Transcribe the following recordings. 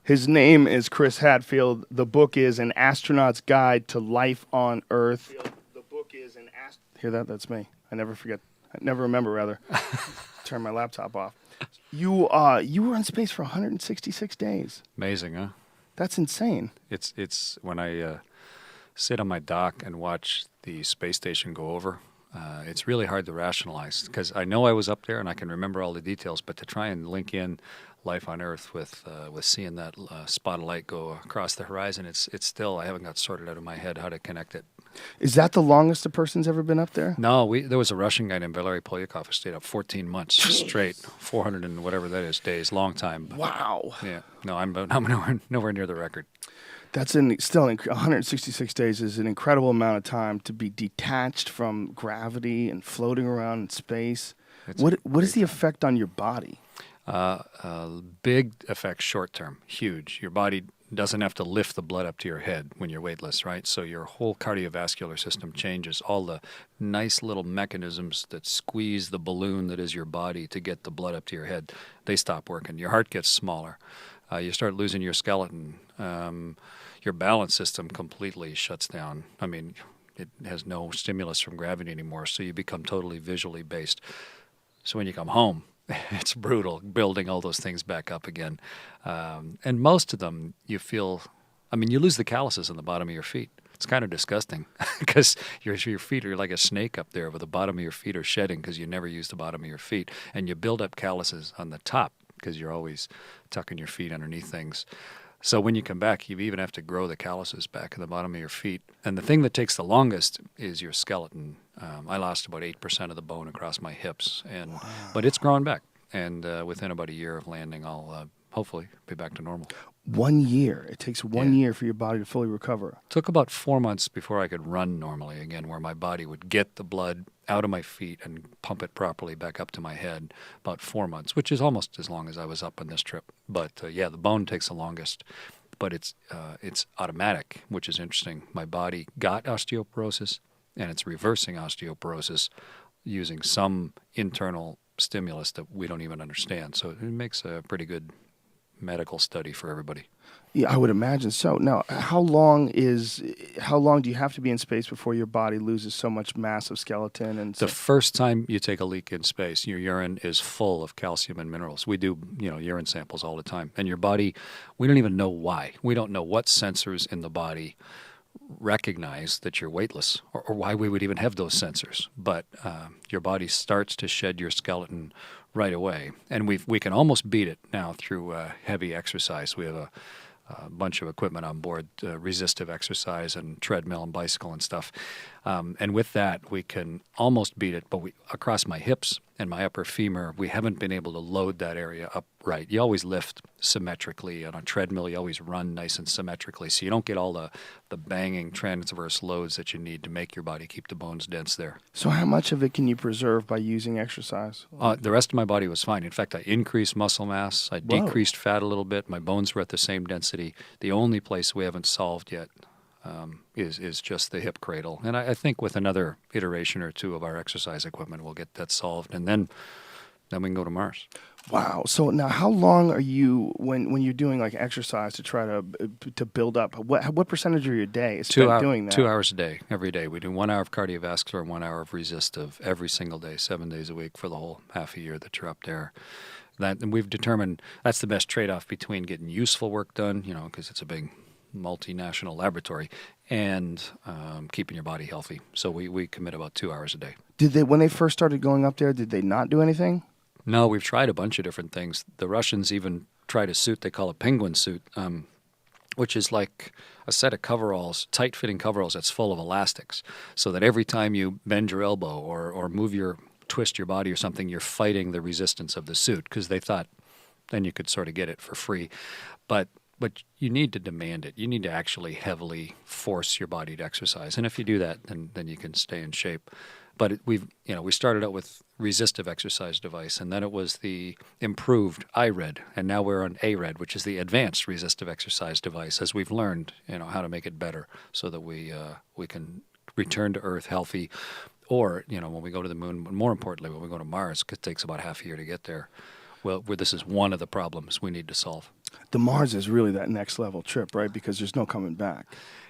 His name is Chris Hadfield. The book is An Astronaut's Guide to Life on Earth. The book is Hear that? That's me. I never forget. I never remember, rather. Turn my laptop off. You were in space for 166 days. Amazing, huh? That's insane. It's when I sit on my dock and watch the space station go over. It's really hard to rationalize because I know I was up there and I can remember all the details, but to try and link in life on Earth with seeing that spot of light go across the horizon, it's still, I haven't got sorted out of my head how to connect it. Is that the longest a person's ever been up there? No, there was a Russian guy named Valery Polyakov who stayed up 14 months straight, 400 and whatever that is days, long time. But, wow. Yeah, no, I'm nowhere near the record. That's still 166 days is an incredible amount of time to be detached from gravity and floating around in space. What is the effect on your body? Big effect short term, huge. Your body doesn't have to lift the blood up to your head when you're weightless, right? So your whole cardiovascular system changes. All the nice little mechanisms that squeeze the balloon that is your body to get the blood up to your head, they stop working. Your heart gets smaller. You start losing your skeleton. Your balance system completely shuts down. I mean, it has no stimulus from gravity anymore, so you become totally visually based. So when you come home, it's brutal building all those things back up again. And most of them you feel, I mean, you lose the calluses on the bottom of your feet. It's kind of disgusting because your feet are like a snake up there, where the bottom of your feet are shedding because you never use the bottom of your feet. And you build up calluses on the top because you're always tucking your feet underneath things. So when you come back, you even have to grow the calluses back in the bottom of your feet. And the thing that takes the longest is your skeleton. I lost about 8% of the bone across my hips, but it's growing back. And within about a year of landing, I'll hopefully be back to normal. 1 year. It takes one year for your body to fully recover. It took about 4 months before I could run normally again, where my body would get the blood out of my feet and pump it properly back up to my head. About 4 months, which is almost as long as I was up on this trip. But the bone takes the longest. But it's automatic, which is interesting. My body got osteoporosis, and it's reversing osteoporosis using some internal stimulus that we don't even understand. So it makes a pretty good medical study for everybody. Yeah, I would imagine so. Now, how long do you have to be in space before your body loses so much massive skeleton? And the first time you take a leak in space, your urine is full of calcium and minerals. We do, urine samples all the time. And your body, we don't even know why. We don't know what sensors in the body recognize that you're weightless, or why we would even have those sensors. But your body starts to shed your skeleton right away, and we can almost beat it now through heavy exercise. We have a bunch of equipment on board, resistive exercise and treadmill and bicycle and stuff. And with that, we can almost beat it, but across my hips and my upper femur, we haven't been able to load that area up right. You always lift symmetrically. On a treadmill, you always run nice and symmetrically, so you don't get all the banging transverse loads that you need to make your body keep the bones dense there. So how much of it can you preserve by using exercise? The rest of my body was fine. In fact, I increased muscle mass. I decreased fat a little bit. My bones were at the same density. The only place we haven't solved yet is just the hip cradle. And I think with another iteration or two of our exercise equipment, we'll get that solved. And then we can go to Mars. Wow. So now how long are you, when you're doing like exercise to try to build up, what percentage of your day is spent doing that? 2 hours a day, every day. We do 1 hour of cardiovascular and 1 hour of resistive every single day, 7 days a week for the whole half a year that you're up there. And we've determined that's the best trade-off between getting useful work done, because it's a big multinational laboratory, and keeping your body healthy. So we commit about 2 hours a day. When they first started going up there, did they not do anything? No, we've tried a bunch of different things. The Russians even tried a suit they call a penguin suit, which is like a set of coveralls, tight-fitting coveralls that's full of elastics, so that every time you bend your elbow or twist your body or something, you're fighting the resistance of the suit, because they thought then you could sort of get it for free. But you need to demand it. You need to actually heavily force your body to exercise. And if you do that, then you can stay in shape. But we started out with resistive exercise device, and then it was the improved iRed, and now we're on ARED, which is the advanced resistive exercise device, as we've learned, how to make it better so that we can return to Earth healthy, or, when we go to the moon, but more importantly, when we go to Mars, 'cause it takes about half a year to get there. Well, this is one of the problems we need to solve. The Mars is really that next level trip, right? Because there's no coming back.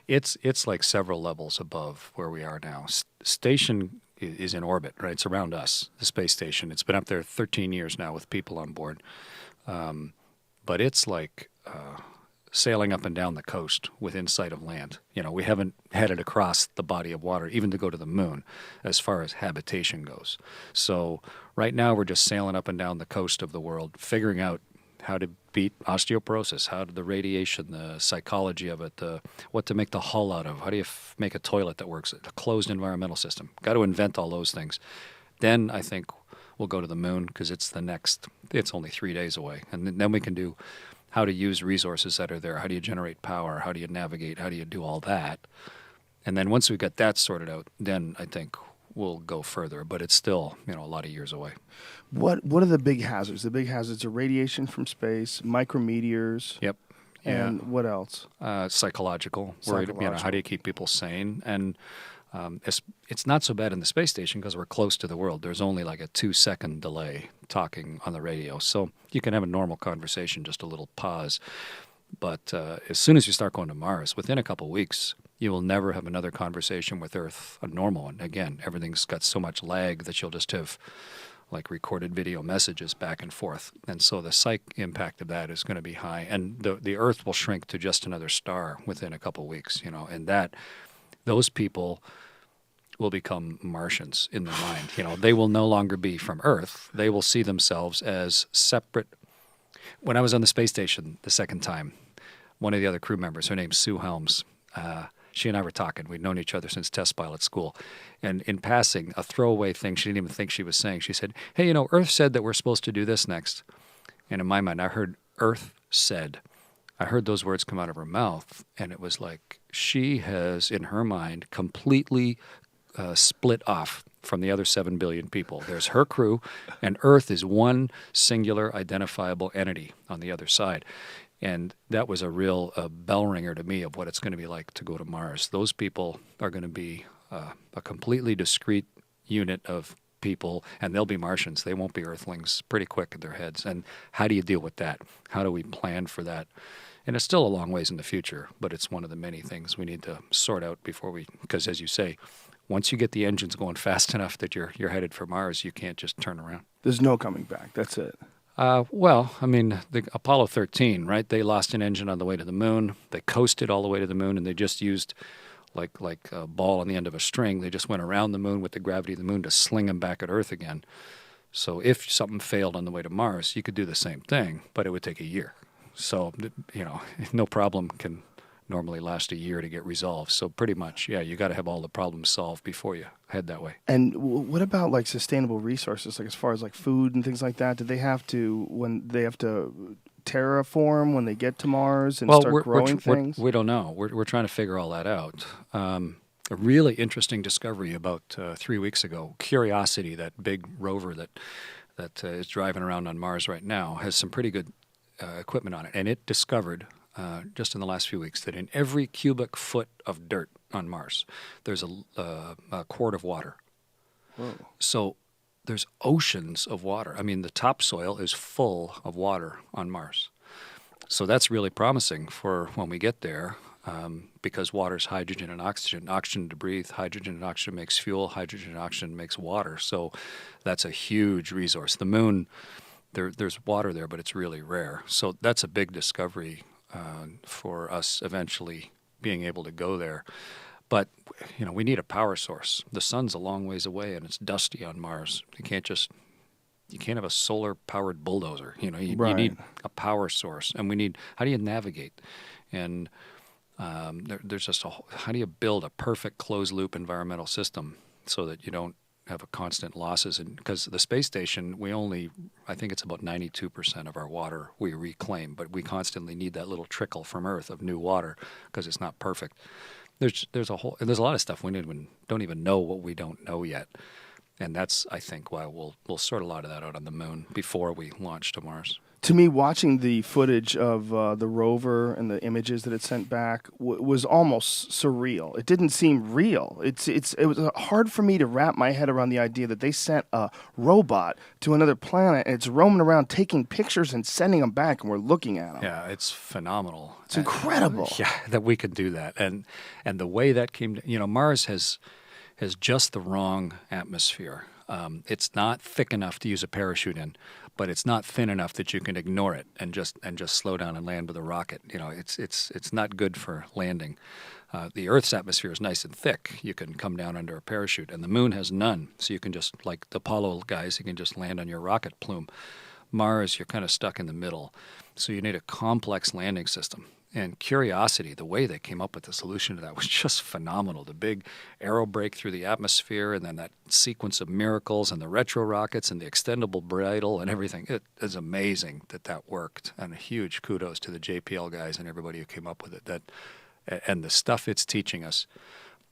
It's like several levels above where we are now. Station is in orbit, right? It's around us, the space station. It's been up there 13 years now with people on board. But it's like sailing up and down the coast within sight of land. You know, we haven't headed across the body of water, even to go to the moon, as far as habitation goes. So right now we're just sailing up and down the coast of the world, figuring out how to beat osteoporosis, how to the radiation, the psychology of it, what to make the hull out of, how do you make a toilet that works, a closed environmental system. Got to invent all those things. Then I think we'll go to the moon because it's only 3 days away. And then we can do how to use resources that are there. How do you generate power? How do you navigate? How do you do all that? And then once we got that sorted out, then I think we'll go further. But it's still, a lot of years away. What are the big hazards? The big hazards are radiation from space, micrometeors. Yep. And what else? Psychological. Worried, how do you keep people sane? And it's not so bad in the space station because we're close to the world. There's only like a 2-second delay talking on the radio. So you can have a normal conversation, just a little pause. But as soon as you start going to Mars, within a couple of weeks, you will never have another conversation with Earth, a normal one. Again, everything's got so much lag that you'll just have like recorded video messages back and forth. And so the psych impact of that is going to be high. And the Earth will shrink to just another star within a couple of weeks, and those people will become Martians in their mind. They will no longer be from Earth. They will see themselves as separate. When I was on the space station the second time, one of the other crew members, her name's Sue Helms, she and I were talking. We'd known each other since test pilot school. And in passing, a throwaway thing she didn't even think she was saying, she said, hey, Earth said that we're supposed to do this next. And in my mind, I heard Earth said. I heard those words come out of her mouth, and it was like she has, in her mind, completely split off from the other 7 billion people. There's her crew, and Earth is one singular identifiable entity on the other side. And that was a real bell ringer to me of what it's going to be like to go to Mars. Those people are going to be a completely discrete unit of people, and they'll be Martians. They won't be Earthlings pretty quick in their heads. And how do you deal with that? How do we plan for that? And it's still a long ways in the future, but it's one of the many things we need to sort out because as you say, once you get the engines going fast enough that you're headed for Mars, you can't just turn around. There's no coming back. That's it. The Apollo 13, right? They lost an engine on the way to the moon. They coasted all the way to the moon, and they just used like a ball on the end of a string. They just went around the moon with the gravity of the moon to sling them back at Earth again. So if something failed on the way to Mars, you could do the same thing, but it would take a year. So, no problem can normally last a year to get resolved. So pretty much, you got to have all the problems solved before you head that way. And what about like sustainable resources, like as far as like food and things like that? Do they have to terraform when they get to Mars and start growing things? We don't know. We're trying to figure all that out. A really interesting discovery about 3 weeks ago. Curiosity, that big rover that is driving around on Mars right now, has some pretty good equipment on it, and it discovered just in the last few weeks that in every cubic foot of dirt on Mars, there's a quart of water. Whoa. So there's oceans of water. I mean, the topsoil is full of water on Mars. So that's really promising for when we get there, because water's hydrogen and oxygen. Oxygen to breathe, hydrogen and oxygen makes fuel, hydrogen and oxygen makes water. So that's a huge resource. The moon, there's water there, but it's really rare. So that's a big discovery for us eventually being able to go there. But, we need a power source. The sun's a long ways away, and it's dusty on Mars. You can't have a solar-powered bulldozer. You need a power source. And how do you navigate? And there's just how do you build a perfect closed-loop environmental system so that you don't have a constant losses? And because the space station, I think it's about 92% of our water we reclaim, but we constantly need that little trickle from Earth of new water because it's not perfect. There's a lot of stuff we don't even know what we don't know yet. And that's, I think, why we'll sort a lot of that out on the moon before we launch to Mars. To me, watching the footage of the rover and the images that it sent back was almost surreal. It didn't seem real. It was hard for me to wrap my head around the idea that they sent a robot to another planet and it's roaming around taking pictures and sending them back, and we're looking at them. Yeah, it's phenomenal. It's incredible. Yeah, that we could do that. And the way that came to, Mars has just the wrong atmosphere. It's not thick enough to use a parachute in, but it's not thin enough that you can ignore it and just slow down and land with a rocket. It's not good for landing. The Earth's atmosphere is nice and thick. You can come down under a parachute, and the moon has none. So you can just, like the Apollo guys, you can just land on your rocket plume. Mars, you're kind of stuck in the middle. So you need a complex landing system. And Curiosity, the way they came up with the solution to that was just phenomenal. The big aero brake through the atmosphere, and then that sequence of miracles and the retro rockets and the extendable bridle and everything. It is amazing that worked. And a huge kudos to the JPL guys and everybody who came up with it. And the stuff it's teaching us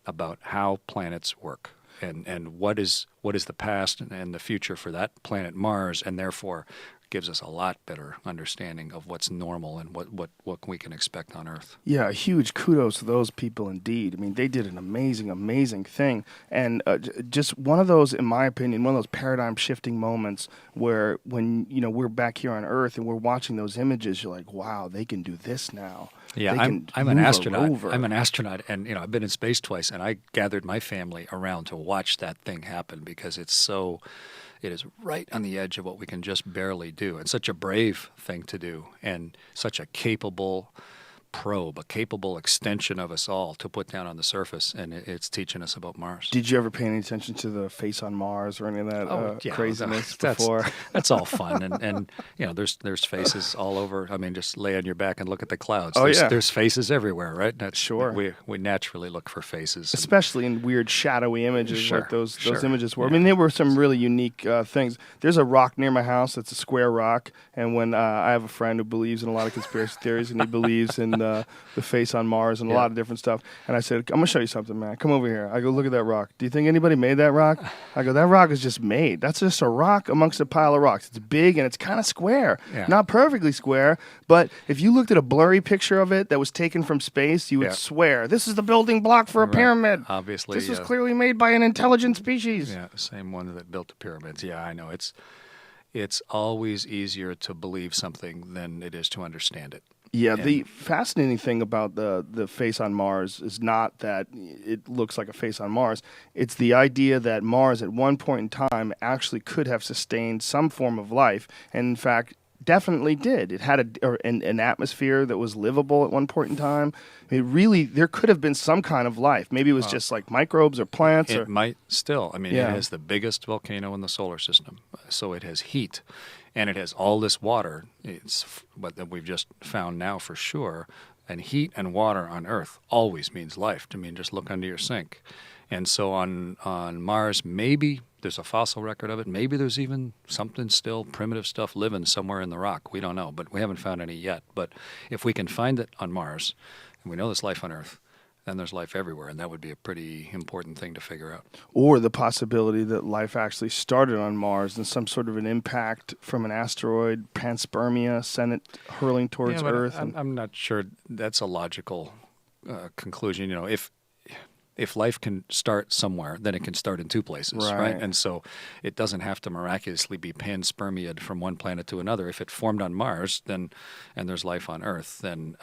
about how planets work and what is the past and the future for that planet Mars, and therefore gives us a lot better understanding of what's normal and what we can expect on Earth. Yeah, huge kudos to those people indeed. I mean, they did an amazing, amazing thing. And just one of those, in my opinion, one of those paradigm-shifting moments where when, we're back here on Earth and we're watching those images, you're like, wow, they can do this now. Yeah, I'm an astronaut. I'm an astronaut, and I've been in space twice, and I gathered my family around to watch that thing happen because it is right on the edge of what we can just barely do, and such a brave thing to do, and such a capable probe, a capable extension of us all to put down on the surface, and it's teaching us about Mars. Did you ever pay any attention to the face on Mars or any of that craziness before? That's all fun, and there's faces all over. I mean, just lay on your back and look at the clouds. Oh, There's faces everywhere, right? Sure. We naturally look for faces, especially in weird shadowy images like those images were. Yeah. I mean, there were some really unique things. There's a rock near my house that's a square rock, and when I have a friend who believes in a lot of conspiracy theories, and he believes in the face on Mars and a lot of different stuff. And I said, I'm going to show you something, man. Come over here. I go, look at that rock. Do you think anybody made that rock? I go, that rock is just made. That's just a rock amongst a pile of rocks. It's big and it's kind of square. Yeah. Not perfectly square, but if you looked at a blurry picture of it that was taken from space, you would swear, this is the building block for a pyramid. Obviously. This was clearly made by an intelligent species. Yeah, the same one that built the pyramids. Yeah, I know. It's always easier to believe something than it is to understand it. Yeah, the fascinating thing about the face on Mars is not that it looks like a face on Mars. It's the idea that Mars at one point in time actually could have sustained some form of life, and in fact definitely did. It had an atmosphere that was livable at one point in time. There could have been some kind of life. Maybe it was just like microbes or plants. It might still. I mean, it has the biggest volcano in the solar system, so it has heat. And it has all this water, that we've just found now for sure. And heat and water on Earth always means life. I mean, just look under your sink. And so on Mars, maybe there's a fossil record of it. Maybe there's even something still, primitive stuff living somewhere in the rock. We don't know, but we haven't found any yet. But if we can find it on Mars, and we know there's life on Earth, then there's life everywhere, and that would be a pretty important thing to figure out. Or the possibility that life actually started on Mars and some sort of an impact from an asteroid, panspermia, sent it hurling towards Earth. I'm not sure that's a logical conclusion. If life can start somewhere, then it can start in two places, right? And so it doesn't have to miraculously be panspermiaed from one planet to another. If it formed on Mars, and there's life on Earth, then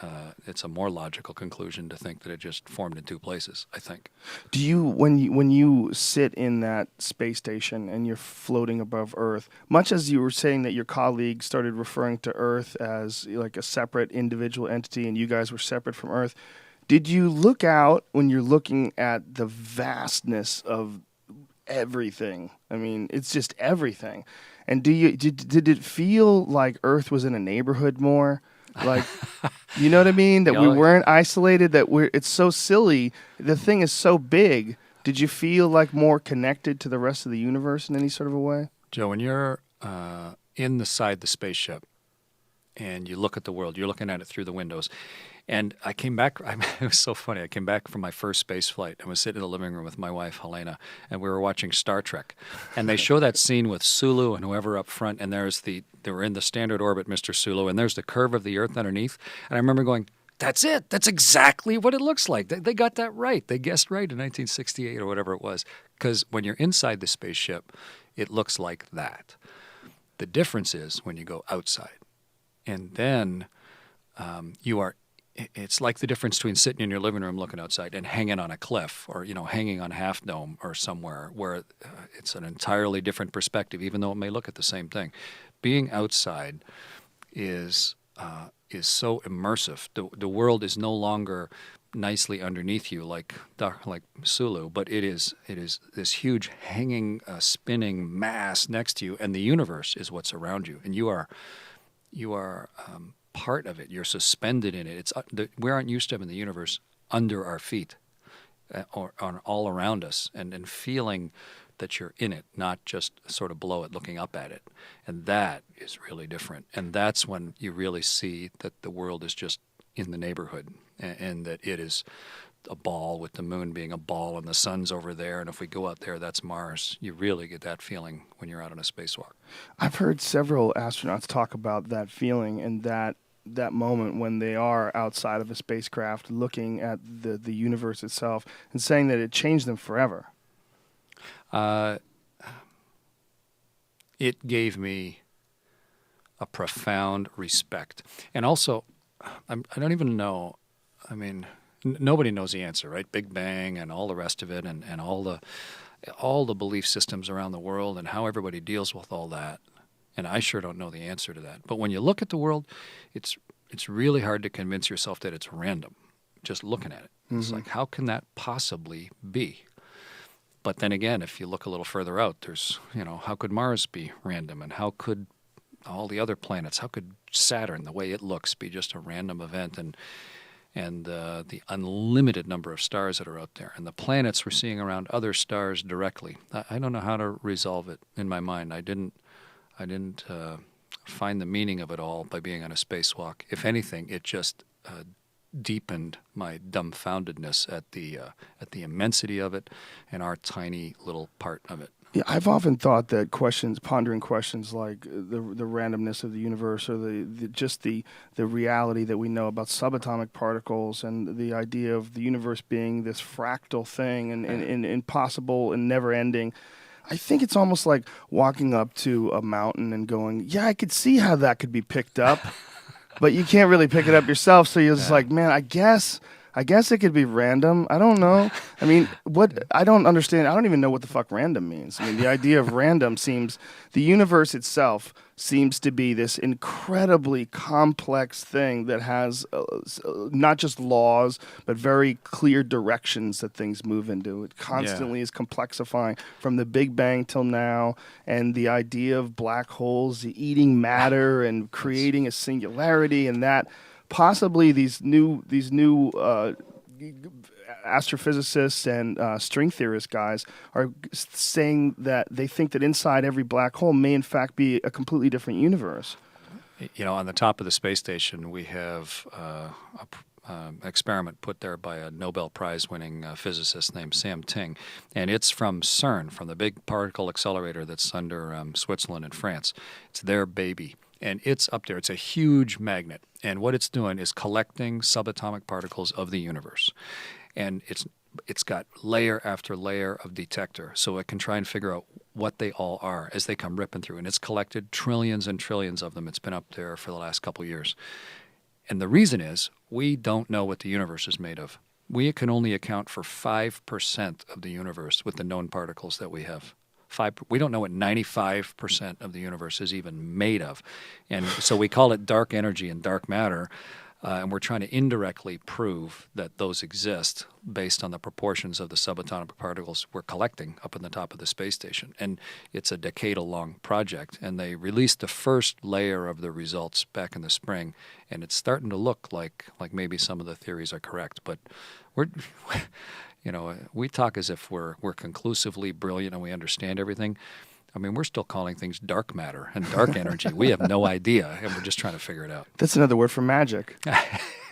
it's a more logical conclusion to think that it just formed in two places, I think. Do you, when you sit in that space station and you're floating above Earth, much as you were saying that your colleague started referring to Earth as like a separate individual entity and you guys were separate from Earth, did you look out when you're looking at the vastness of everything? I mean, it's just everything. And did it feel like Earth was in a neighborhood more? Like, you know what I mean? That we weren't isolated, it's so silly. The thing is so big. Did you feel like more connected to the rest of the universe in any sort of a way? Joe, when you're inside the spaceship, and you look at the world. You're looking at it through the windows. And I came back. It was so funny. I came back from my first space flight and was sitting in the living room with my wife, Helena, and we were watching Star Trek. And they show that scene with Sulu and whoever up front, and they were in the standard orbit, Mr. Sulu, and there's the curve of the Earth underneath. And I remember going, that's it. That's exactly what it looks like. They got that right. They guessed right in 1968 or whatever it was. Because when you're inside the spaceship, it looks like that. The difference is when you go outside. And then it's like the difference between sitting in your living room looking outside and hanging on a cliff or, hanging on Half Dome or somewhere where it's an entirely different perspective, even though it may look at the same thing. Being outside is so immersive. The world is no longer nicely underneath you like Sulu, but it is this huge hanging, spinning mass next to you, and the universe is what's around you, and you are part of it. You're suspended in it. We aren't used to having the universe under our feet or all around us, and feeling that you're in it, not just sort of below it, looking up at it. And that is really different. And that's when you really see that the world is just in the neighborhood, and that it is a ball, with the moon being a ball and the sun's over there, and if we go out there, that's Mars. You really get that feeling when you're out on a spacewalk. I've heard several astronauts talk about that feeling and that moment when they are outside of a spacecraft looking at the universe itself and saying that it changed them forever. It gave me a profound respect. And also, I don't even know, nobody knows the answer, right? Big Bang and all the rest of it, and all the belief systems around the world and how everybody deals with all that. And I sure don't know the answer to that. But when you look at the world, it's really hard to convince yourself that it's random, just looking at it. Mm-hmm. It's like, how can that possibly be? But then again, if you look a little further out, there's, how could Mars be random? And how could all the other planets, how could Saturn, the way it looks, be just a random event? And the unlimited number of stars that are out there, and the planets we're seeing around other stars directly. I don't know how to resolve it in my mind. I didn't find the meaning of it all by being on a spacewalk. If anything, it just deepened my dumbfoundedness at the immensity of it and our tiny little part of it. Yeah, I've often thought that pondering questions like the randomness of the universe, or the reality that we know about subatomic particles, and the idea of the universe being this fractal thing and impossible and never ending. I think it's almost like walking up to a mountain and going, yeah, I could see how that could be picked up, but you can't really pick it up yourself. So you're just like, man, I guess it could be random. I don't know. I don't understand. I don't even know what the fuck random means. The idea of random the universe itself seems to be this incredibly complex thing that has not just laws, but very clear directions that things move into. It constantly is complexifying from the Big Bang till now, and the idea of black holes eating matter and creating a singularity, and that possibly these new astrophysicists and string theorist guys are saying that they think that inside every black hole may in fact be a completely different universe. On the top of the space station, we have an experiment put there by a Nobel Prize-winning physicist named Sam Ting, and it's from CERN, from the big particle accelerator that's under Switzerland and France. It's their baby. And it's up there. It's a huge magnet. And what it's doing is collecting subatomic particles of the universe. And it's got layer after layer of detector, so it can try and figure out what they all are as they come ripping through. And it's collected trillions and trillions of them. It's been up there for the last couple of years. And the reason is we don't know what the universe is made of. We can only account for 5% of the universe with the known particles that we have. We don't know what 95% of the universe is even made of. And so we call it dark energy and dark matter, and we're trying to indirectly prove that those exist based on the proportions of the subatomic particles we're collecting up in the top of the space station. And it's a decadal-long project, and they released the first layer of the results back in the spring, and it's starting to look like maybe some of the theories are correct. But we're... we talk as if we're conclusively brilliant and we understand everything. I mean, we're still calling things dark matter and dark energy. We have no idea, and we're just trying to figure it out. That's another word for magic.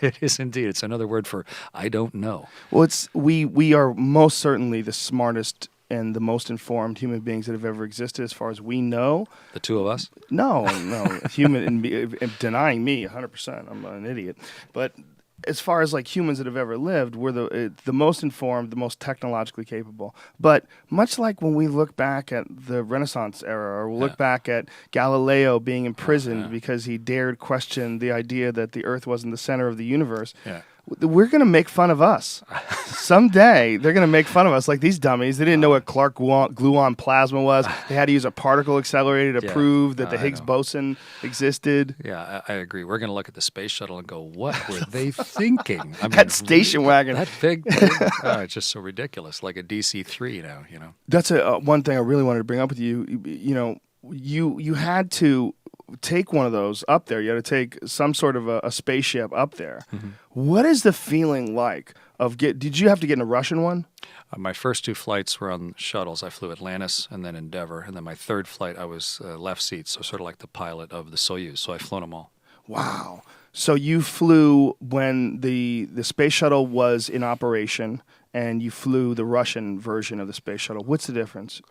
It is indeed. It's another word for I don't know. Well, we are most certainly the smartest and the most informed human beings that have ever existed, as far as we know. The two of us? No, human and denying me 100%. I'm an idiot, but as far as like humans that have ever lived, we're the most informed, the most technologically capable. But much like when we look back at the Renaissance era, or we look back at Galileo being imprisoned because he dared question the idea that the Earth wasn't the center of the universe. Yeah. We're going to make fun of us. Someday, they're going to make fun of us like these dummies. They didn't know what Clark gluon plasma was. They had to use a particle accelerator to prove that the Higgs boson existed. Yeah, I agree. We're going to look at the space shuttle and go, what were they thinking? I mean, that station wagon. That big thing. It's just so ridiculous, like a DC-3 now, you know. That's one thing I really wanted to bring up with you. You know, you had to take one of those up there. You had to take some sort of a spaceship up there. Mm-hmm. What is the feeling like of did you have to get in a Russian one? My first two flights were on shuttles. I flew Atlantis and then Endeavour. And then my third flight, I was left seat, so sort of like the pilot of the Soyuz. So I've flown them all. Wow. So you flew when the space shuttle was in operation, and you flew the Russian version of the space shuttle. What's the difference?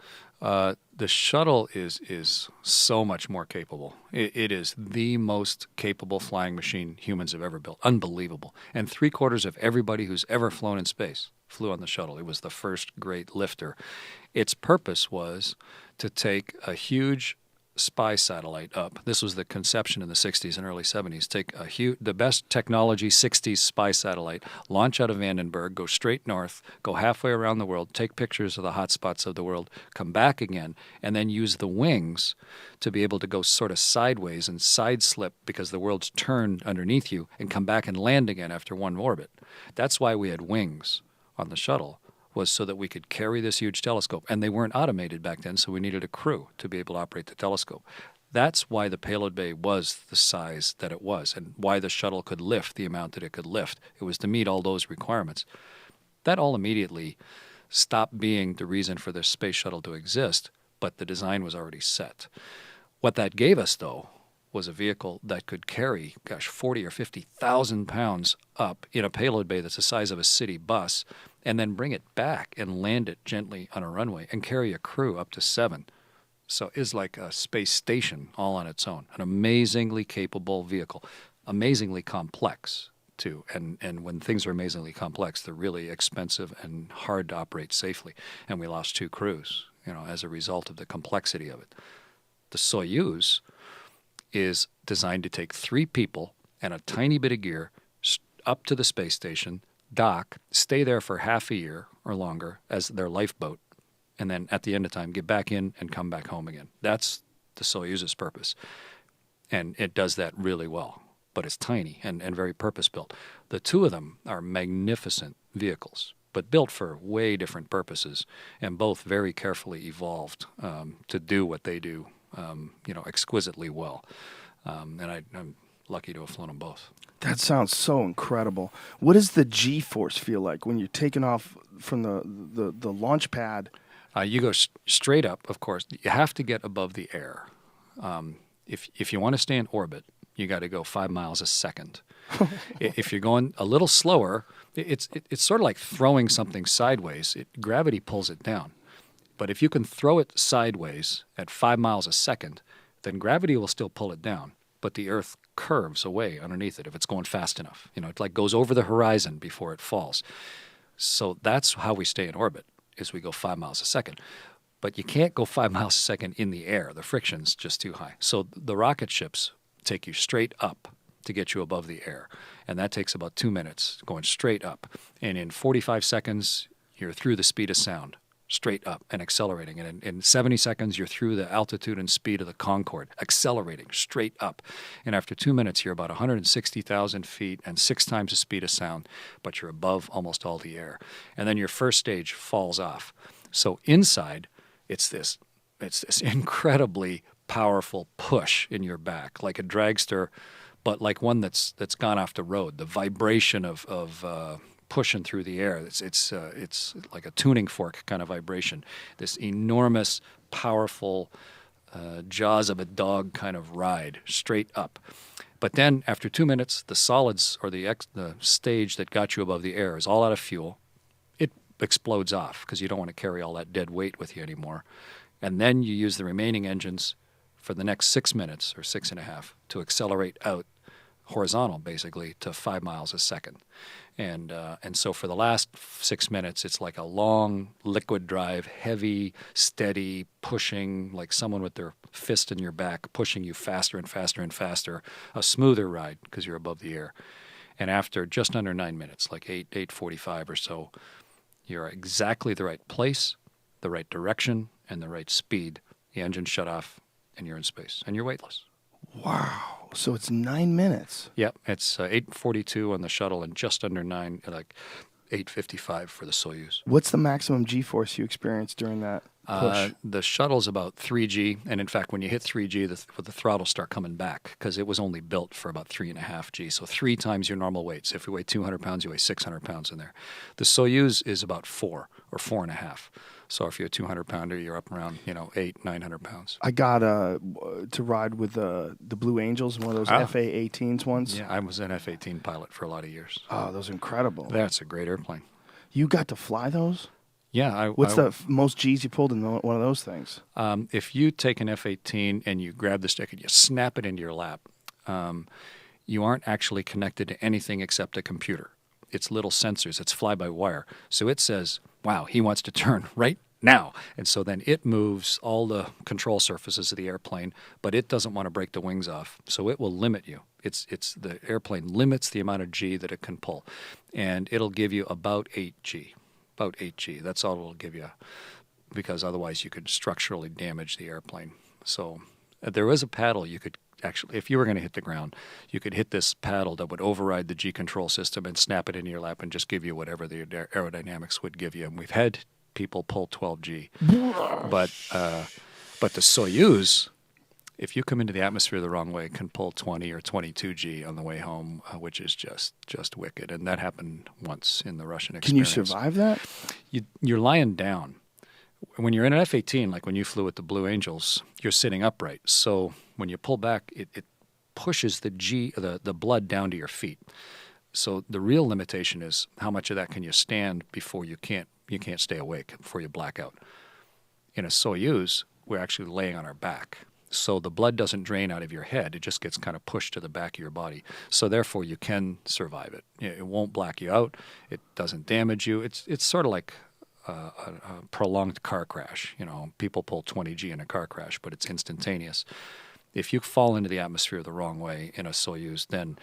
The shuttle is so much more capable. It is the most capable flying machine humans have ever built. Unbelievable. And 3/4 of everybody who's ever flown in space flew on the shuttle. It was the first great lifter. Its purpose was to take a huge spy satellite up. This was the conception in the 60s and early 70s. Take the best technology 60s spy satellite, launch out of Vandenberg, go straight north, go halfway around the world, take pictures of the hot spots of the world, come back again, and then use the wings to be able to go sort of sideways and side slip because the world's turned underneath you and come back and land again after one orbit. That's why we had wings on the shuttle, was so that we could carry this huge telescope. And they weren't automated back then, so we needed a crew to be able to operate the telescope. That's why the payload bay was the size that it was and why the shuttle could lift the amount that it could lift. It was to meet all those requirements. That all immediately stopped being the reason for the space shuttle to exist, but the design was already set. What that gave us, though, was a vehicle that could carry, 40 or 50,000 pounds up in a payload bay that's the size of a city bus, and then bring it back and land it gently on a runway and carry a crew up to 7. So it's like a space station all on its own. An amazingly capable vehicle, amazingly complex too. And when things are amazingly complex, they're really expensive and hard to operate safely. And we lost 2 crews, as a result of the complexity of it. The Soyuz is designed to take 3 people and a tiny bit of gear up to the space station, dock, stay there for half a year or longer as their lifeboat, and then at the end of time get back in and come back home again. That's the Soyuz's purpose. And it does that really well, but it's tiny and very purpose-built. The 2 of them are magnificent vehicles, but built for way different purposes, and both very carefully evolved to do what they do, exquisitely well. And I'm lucky to have flown them both. That sounds so incredible. What does the G-force feel like when you're taking off from the launch pad? You go straight up, of course. You have to get above the air. If you want to stay in orbit, you got to go 5 miles a second. If you're going a little slower, it's sort of like throwing something sideways. Gravity pulls it down. But if you can throw it sideways at 5 miles a second, then gravity will still pull it down, but the Earth curves away underneath it if it's going fast enough. It like goes over the horizon before it falls. So that's how we stay in orbit, is we go 5 miles a second. But you can't go 5 miles a second in the air. The friction's just too high. So the rocket ships take you straight up to get you above the air. And that takes about 2 minutes, going straight up. And in 45 seconds, you're through the speed of sound, straight up and accelerating. And in 70 seconds, you're through the altitude and speed of the Concorde, accelerating straight up. And after 2 minutes, you're about 160,000 feet and 6 times the speed of sound, but you're above almost all the air. And then your first stage falls off. So inside, it's this incredibly powerful push in your back, like a dragster, but like one that's gone off the road. The vibration of pushing through the air. It's like a tuning fork kind of vibration. This enormous powerful jaws of a dog kind of ride straight up. But then after 2 minutes, the solids or the stage that got you above the air is all out of fuel. It explodes off because you don't want to carry all that dead weight with you anymore. And then you use the remaining engines for the next 6 minutes or 6.5 to accelerate out horizontal, basically, to 5 miles a second. And so for the last 6 minutes, it's like a long liquid drive, heavy, steady, pushing, like someone with their fist in your back, pushing you faster and faster and faster, a smoother ride because you're above the air. And after just under 9 minutes, like 8:45 or so, you're exactly the right place, the right direction, and the right speed. The engine shut off, and you're in space, and you're weightless. Wow. So it's 9 minutes. Yep, it's 8:42 on the shuttle and just under 9, like 8:55 for the Soyuz. What's the maximum G-force you experience during that push? The shuttle's about 3G, and in fact, when you hit 3G, the throttle start coming back because it was only built for about 3.5 G, so 3 times your normal weight. So if you weigh 200 pounds, you weigh 600 pounds in there. The Soyuz is about 4 or 4.5. So if you're a 200-pounder, you're up around 800-900 pounds. I got to ride with the Blue Angels, one of those FA-18s ones. Yeah, I was an F-18 pilot for a lot of years. Oh, those are incredible. That's a great airplane. You got to fly those? Yeah. What's the most G's you pulled in one of those things? If you take an F-18 and you grab the stick and you snap it into your lap, you aren't actually connected to anything except a computer. It's little sensors. It's fly-by-wire. So it says, wow, he wants to turn right now. And so then it moves all the control surfaces of the airplane, but it doesn't want to break the wings off. So it will limit you. It's the airplane limits the amount of G that it can pull. And it'll give you about 8G. About 8G. That's all it'll give you, because otherwise you could structurally damage the airplane. So there was a paddle you could actually, if you were going to hit the ground, you could hit this paddle that would override the G control system and snap it into your lap and just give you whatever the aerodynamics would give you. And we've had people pull 12G. But the Soyuz, if you come into the atmosphere the wrong way, can pull 20 or 22G on the way home, which is just wicked. And that happened once in the Russian experience. Can you survive that? You're lying down. When you're in an F-18, like when you flew with the Blue Angels, you're sitting upright. So when you pull back, it pushes the blood down to your feet. So the real limitation is how much of that can you stand before you can't stay awake, before you black out. In a Soyuz, we're actually laying on our back. So the blood doesn't drain out of your head. It just gets kind of pushed to the back of your body. So therefore, you can survive it. It won't black you out. It doesn't damage you. It's sort of like a prolonged car crash. People pull 20G in a car crash, but it's instantaneous. If you fall into the atmosphere the wrong way in a Soyuz, then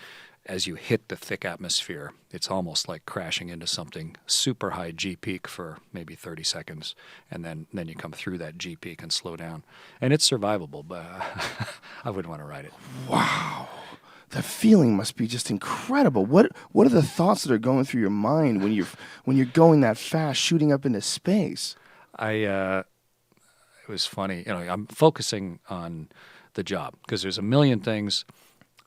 as you hit the thick atmosphere, it's almost like crashing into something super high G peak for maybe 30 seconds, and then you come through that G peak and slow down. And it's survivable, but I wouldn't want to ride it. Wow. The feeling must be just incredible. What are the thoughts that are going through your mind when you're going that fast, shooting up into space? It was funny. I'm focusing on the job because there's a million things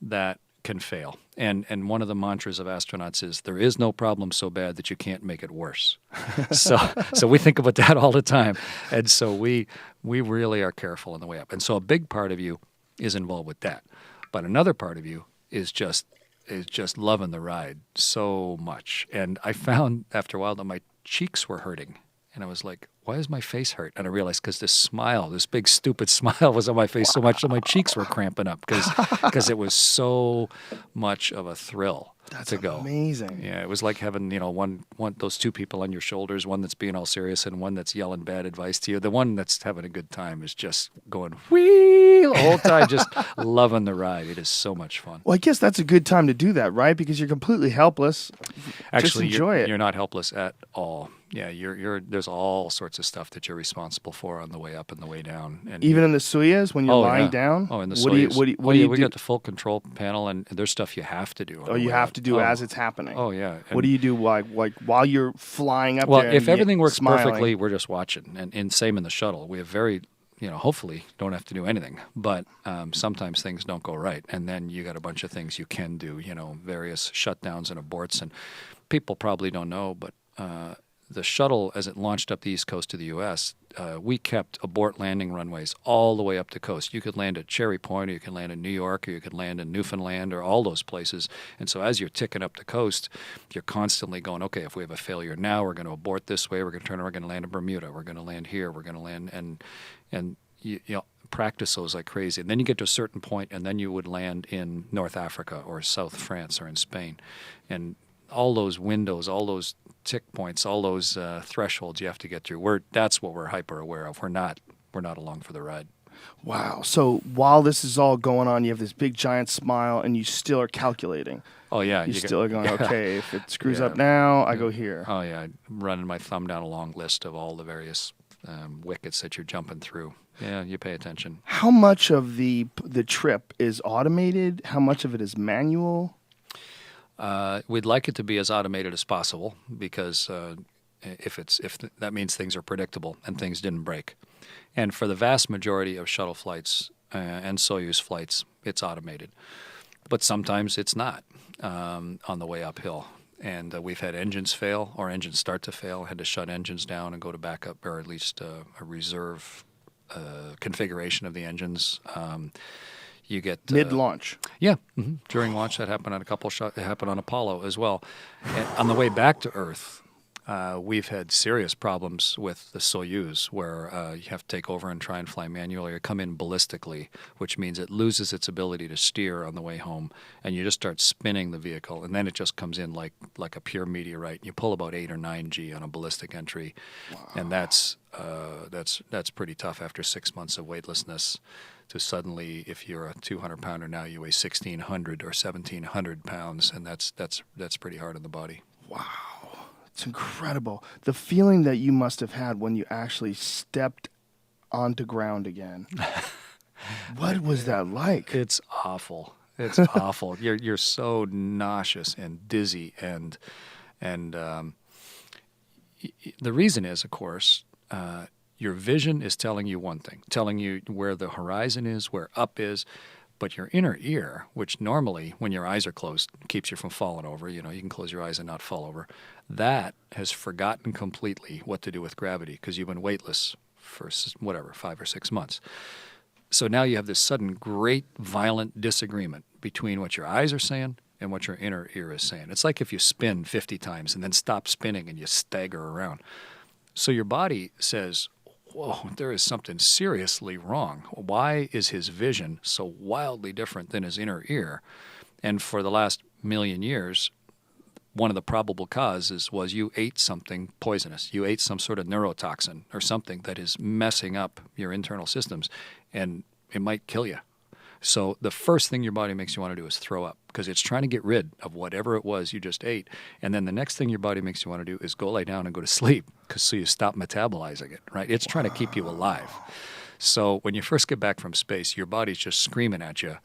that can fail. And one of the mantras of astronauts is there is no problem so bad that you can't make it worse. So we think about that all the time. And so we really are careful on the way up. And so a big part of you is involved with that. But another part of you is just loving the ride so much. And I found after a while that my cheeks were hurting. And I was like, why is my face hurt? And I realized because this big stupid smile was on my face so much that my cheeks were cramping up because it was so much of a thrill to go. That's amazing. Yeah, it was like having, one those two people on your shoulders, one that's being all serious and one that's yelling bad advice to you. The one that's having a good time is just going whee the whole time, just loving the ride. It is so much fun. Well, I guess that's a good time to do that, right? Because you're completely helpless. Actually, just enjoy it. You're not helpless at all. Yeah, there's all sorts of stuff that you're responsible for on the way up and the way down. And even in the Soyuz, when you're lying down? Oh, in the Soyuz. What do you do? We got the full control panel, and there's stuff you have to do. You have to do as it's happening. Oh, yeah. What do you do like while you're flying up there? Well, if everything works smiling? perfectly, we're just watching. And same in the shuttle. We have very, hopefully don't have to do anything. But sometimes things don't go right. And then you got a bunch of things you can do, various shutdowns and aborts. And people probably don't know, but the shuttle, as it launched up the east coast of the U.S., we kept abort landing runways all the way up the coast. You could land at Cherry Point, or you could land in New York, or you could land in Newfoundland, or all those places. And so as you're ticking up the coast, you're constantly going, okay, if we have a failure now, we're going to abort this way, we're going to turn around, we're going to land in Bermuda, we're going to land here, we're going to land, and you know, practice those like crazy. And then you get to a certain point, and then you would land in North Africa or South France or in Spain. And all those windows, all those tick points, all those thresholds you have to get through. That's what we're hyper aware of. We're not along for the ride. Wow. So while this is all going on, you have this big giant smile, and you still are calculating. Oh yeah, You still are going, yeah. okay, if it screws Yeah. up now, I go here. Oh yeah, I'm running my thumb down a long list of all the various wickets that you're jumping through. Yeah, you pay attention. How much of the trip is automated? How much of it is manual? We'd like it to be as automated as possible, because that means things are predictable and things didn't break. And for the vast majority of shuttle flights and Soyuz flights, it's automated. But sometimes it's not on the way uphill. And we've had engines fail, or engines start to fail, had to shut engines down and go to backup, or at least a reserve configuration of the engines. You get Mid-launch. Yeah, during launch that happened on a couple shots. It happened on Apollo as well. And on the way back to Earth, we've had serious problems with the Soyuz, where you have to take over and try and fly manually, or come in ballistically, which means it loses its ability to steer on the way home, and you just start spinning the vehicle, and then it just comes in like a pure meteorite. You pull about 8 or 9 G on a ballistic entry, and that's pretty tough after 6 months of weightlessness. To suddenly, if you're a 200-pounder now, you weigh 1,600 or 1,700 pounds, and that's pretty hard on the body. Wow. It's incredible. The feeling that you must have had when you actually stepped onto ground again. What was that like? It's awful. It's awful. You're so nauseous and dizzy, and the reason is, of course, your vision is telling you one thing, telling you where the horizon is, where up is, but your inner ear, which normally, when your eyes are closed, keeps you from falling over, you can close your eyes and not fall over, that has forgotten completely what to do with gravity, because you've been weightless for, 5 or 6 months. So now you have this sudden great violent disagreement between what your eyes are saying and what your inner ear is saying. It's like if you spin 50 times and then stop spinning and you stagger around. So your body says, whoa, there is something seriously wrong. Why is his vision so wildly different than his inner ear? And for the last million years, one of the probable causes was you ate something poisonous. You ate some sort of neurotoxin or something that is messing up your internal systems, and it might kill you. So the first thing your body makes you want to do is throw up, because it's trying to get rid of whatever it was you just ate. And then the next thing your body makes you want to do is go lay down and go to sleep, so you stop metabolizing it, right? It's trying to keep you alive. So when you first get back from space, your body's just screaming at you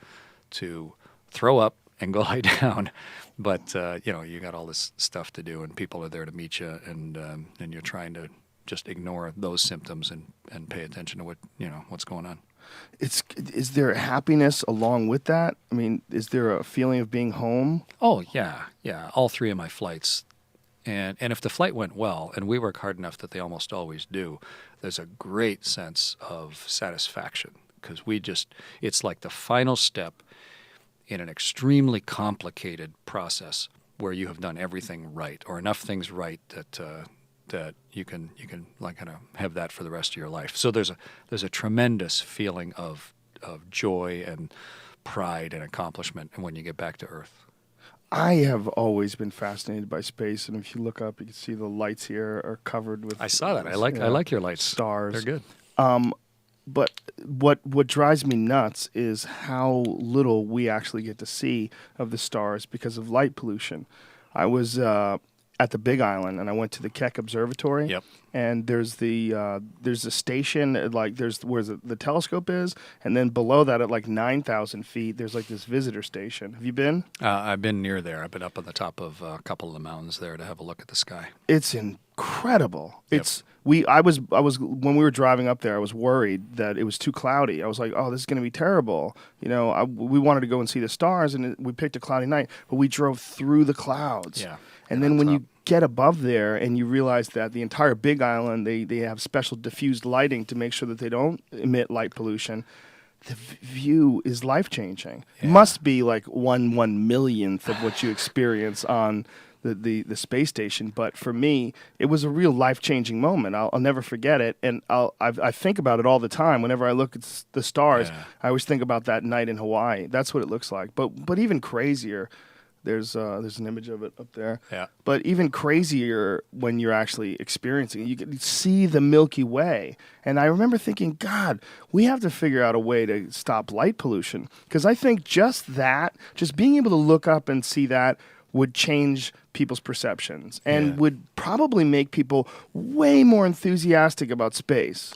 to throw up and go lay down. But, you got all this stuff to do, and people are there to meet you, and you're trying to just ignore those symptoms and pay attention to what's going on. Is there happiness along with that? I mean, is there a feeling of being home? Oh, yeah. All 3 of my flights. And if the flight went well, and we work hard enough that they almost always do, there's a great sense of satisfaction, because it's like the final step in an extremely complicated process where you have done everything right, or enough things right that you can like kind of have that for the rest of your life. So there's a tremendous feeling of joy and pride and accomplishment when you get back to Earth. I have always been fascinated by space, and if you look up, you can see the lights here are covered with. I saw that. I like your lights. Stars. They're good. But what drives me nuts is how little we actually get to see of the stars because of light pollution. I was at the Big Island, and I went to the Keck Observatory. Yep. And there's a station, like there's where the telescope is, and then below that at like 9,000 feet, there's like this visitor station. Have you been? I've been near there. I've been up on the top of a couple of the mountains there to have a look at the sky. It's incredible. Yep. I was when we were driving up there, I was worried that it was too cloudy. I was like, oh, this is going to be terrible. We wanted to go and see the stars, and we picked a cloudy night, but we drove through the clouds. Yeah. And then get above there and you realize that the entire Big Island, they have special diffused lighting to make sure that they don't emit light pollution. The view is life-changing. Yeah. Must be like 1/1,000,000th of what you experience on the space station. But for me, it was a real life-changing moment. I'll never forget it. And I think about it all the time. Whenever I look at the stars, Yeah. I always think about that night in Hawaii. That's what it looks like. But even crazier, there's an image of it up there. Yeah. But even crazier when you're actually experiencing it, you can see the Milky Way. And I remember thinking, God, we have to figure out a way to stop light pollution. Because I think just being able to look up and see that would change people's perceptions and would probably make people way more enthusiastic about space.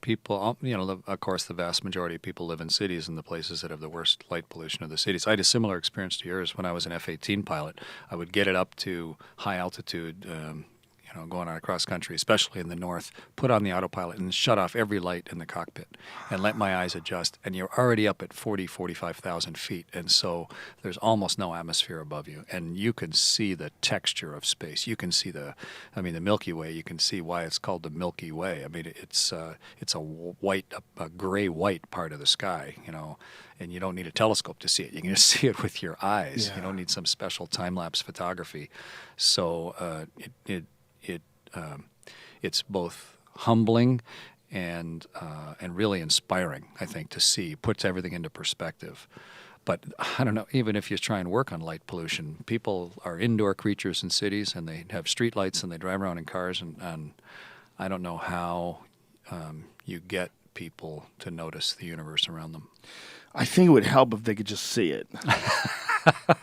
People, of course, the vast majority of people live in cities, and the places that have the worst light pollution are the cities. I had a similar experience to yours when I was an F-18 pilot. I would get it up to high altitude, going on across country, especially in the north, put on the autopilot and shut off every light in the cockpit and let my eyes adjust. And you're already up at 45,000 feet. And so there's almost no atmosphere above you. And you can see the texture of space. You can see the Milky Way. You can see why it's called the Milky Way. I mean, it's a gray-white part of the sky, and you don't need a telescope to see it. You can just see it with your eyes. Yeah. You don't need some special time-lapse photography. So it's both humbling and really inspiring, I think, to see. Puts everything into perspective. But I don't know, even if you try and work on light pollution, people are indoor creatures in cities, and they have street lights, and they drive around in cars, and I don't know how you get people to notice the universe around them. I think it would help if they could just see it.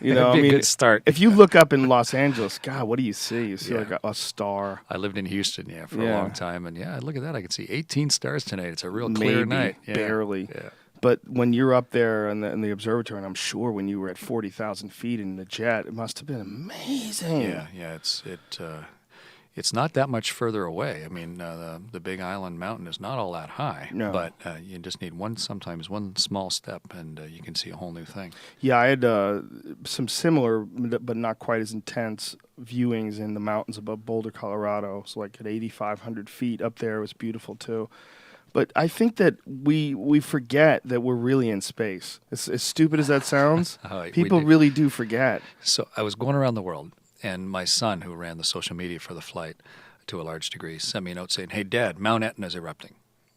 That'd be a good start. If you look up in Los Angeles, God, what do you see? You see like a star. I lived in Houston, for a long time, and look at that. I can see 18 stars tonight. It's a real clear night. Barely. Yeah. But when you're up there in the observatory, and I'm sure when you were at 40,000 feet in the jet, it must have been amazing. Yeah. It's not that much further away. I mean, the Big Island mountain is not all that high. No. But you just need sometimes one small step, and you can see a whole new thing. Yeah, I had some similar, but not quite as intense viewings in the mountains above Boulder, Colorado. So like at 8,500 feet up there, it was beautiful too. But I think that we forget that we're really in space. As stupid as that sounds, people really do forget. So I was going around the world, and my son, who ran the social media for the flight to a large degree, sent me a note saying, "Hey, Dad, Mount Etna's erupting,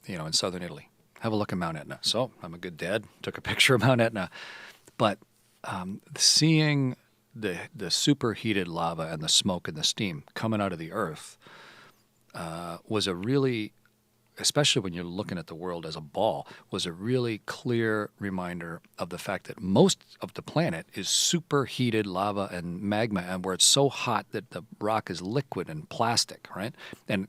in southern Italy. Have a look at Mount Etna." So I'm a good dad, took a picture of Mount Etna. But seeing the superheated lava and the smoke and the steam coming out of the earth was a really, especially when you're looking at the world as a ball, was a really clear reminder of the fact that most of the planet is superheated lava and magma, and where it's so hot that the rock is liquid and plastic, right? And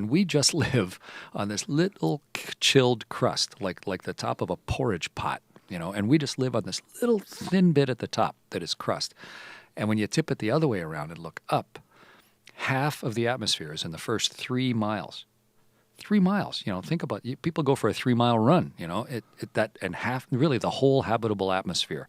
we just live on this little chilled crust, like the top of a porridge pot, and we just live on this little thin bit at the top that is crust. And when you tip it the other way around and look up, half of the atmosphere is in the first 3 miles. 3 miles, think about it. People go for a 3-mile run, and half, really the whole habitable atmosphere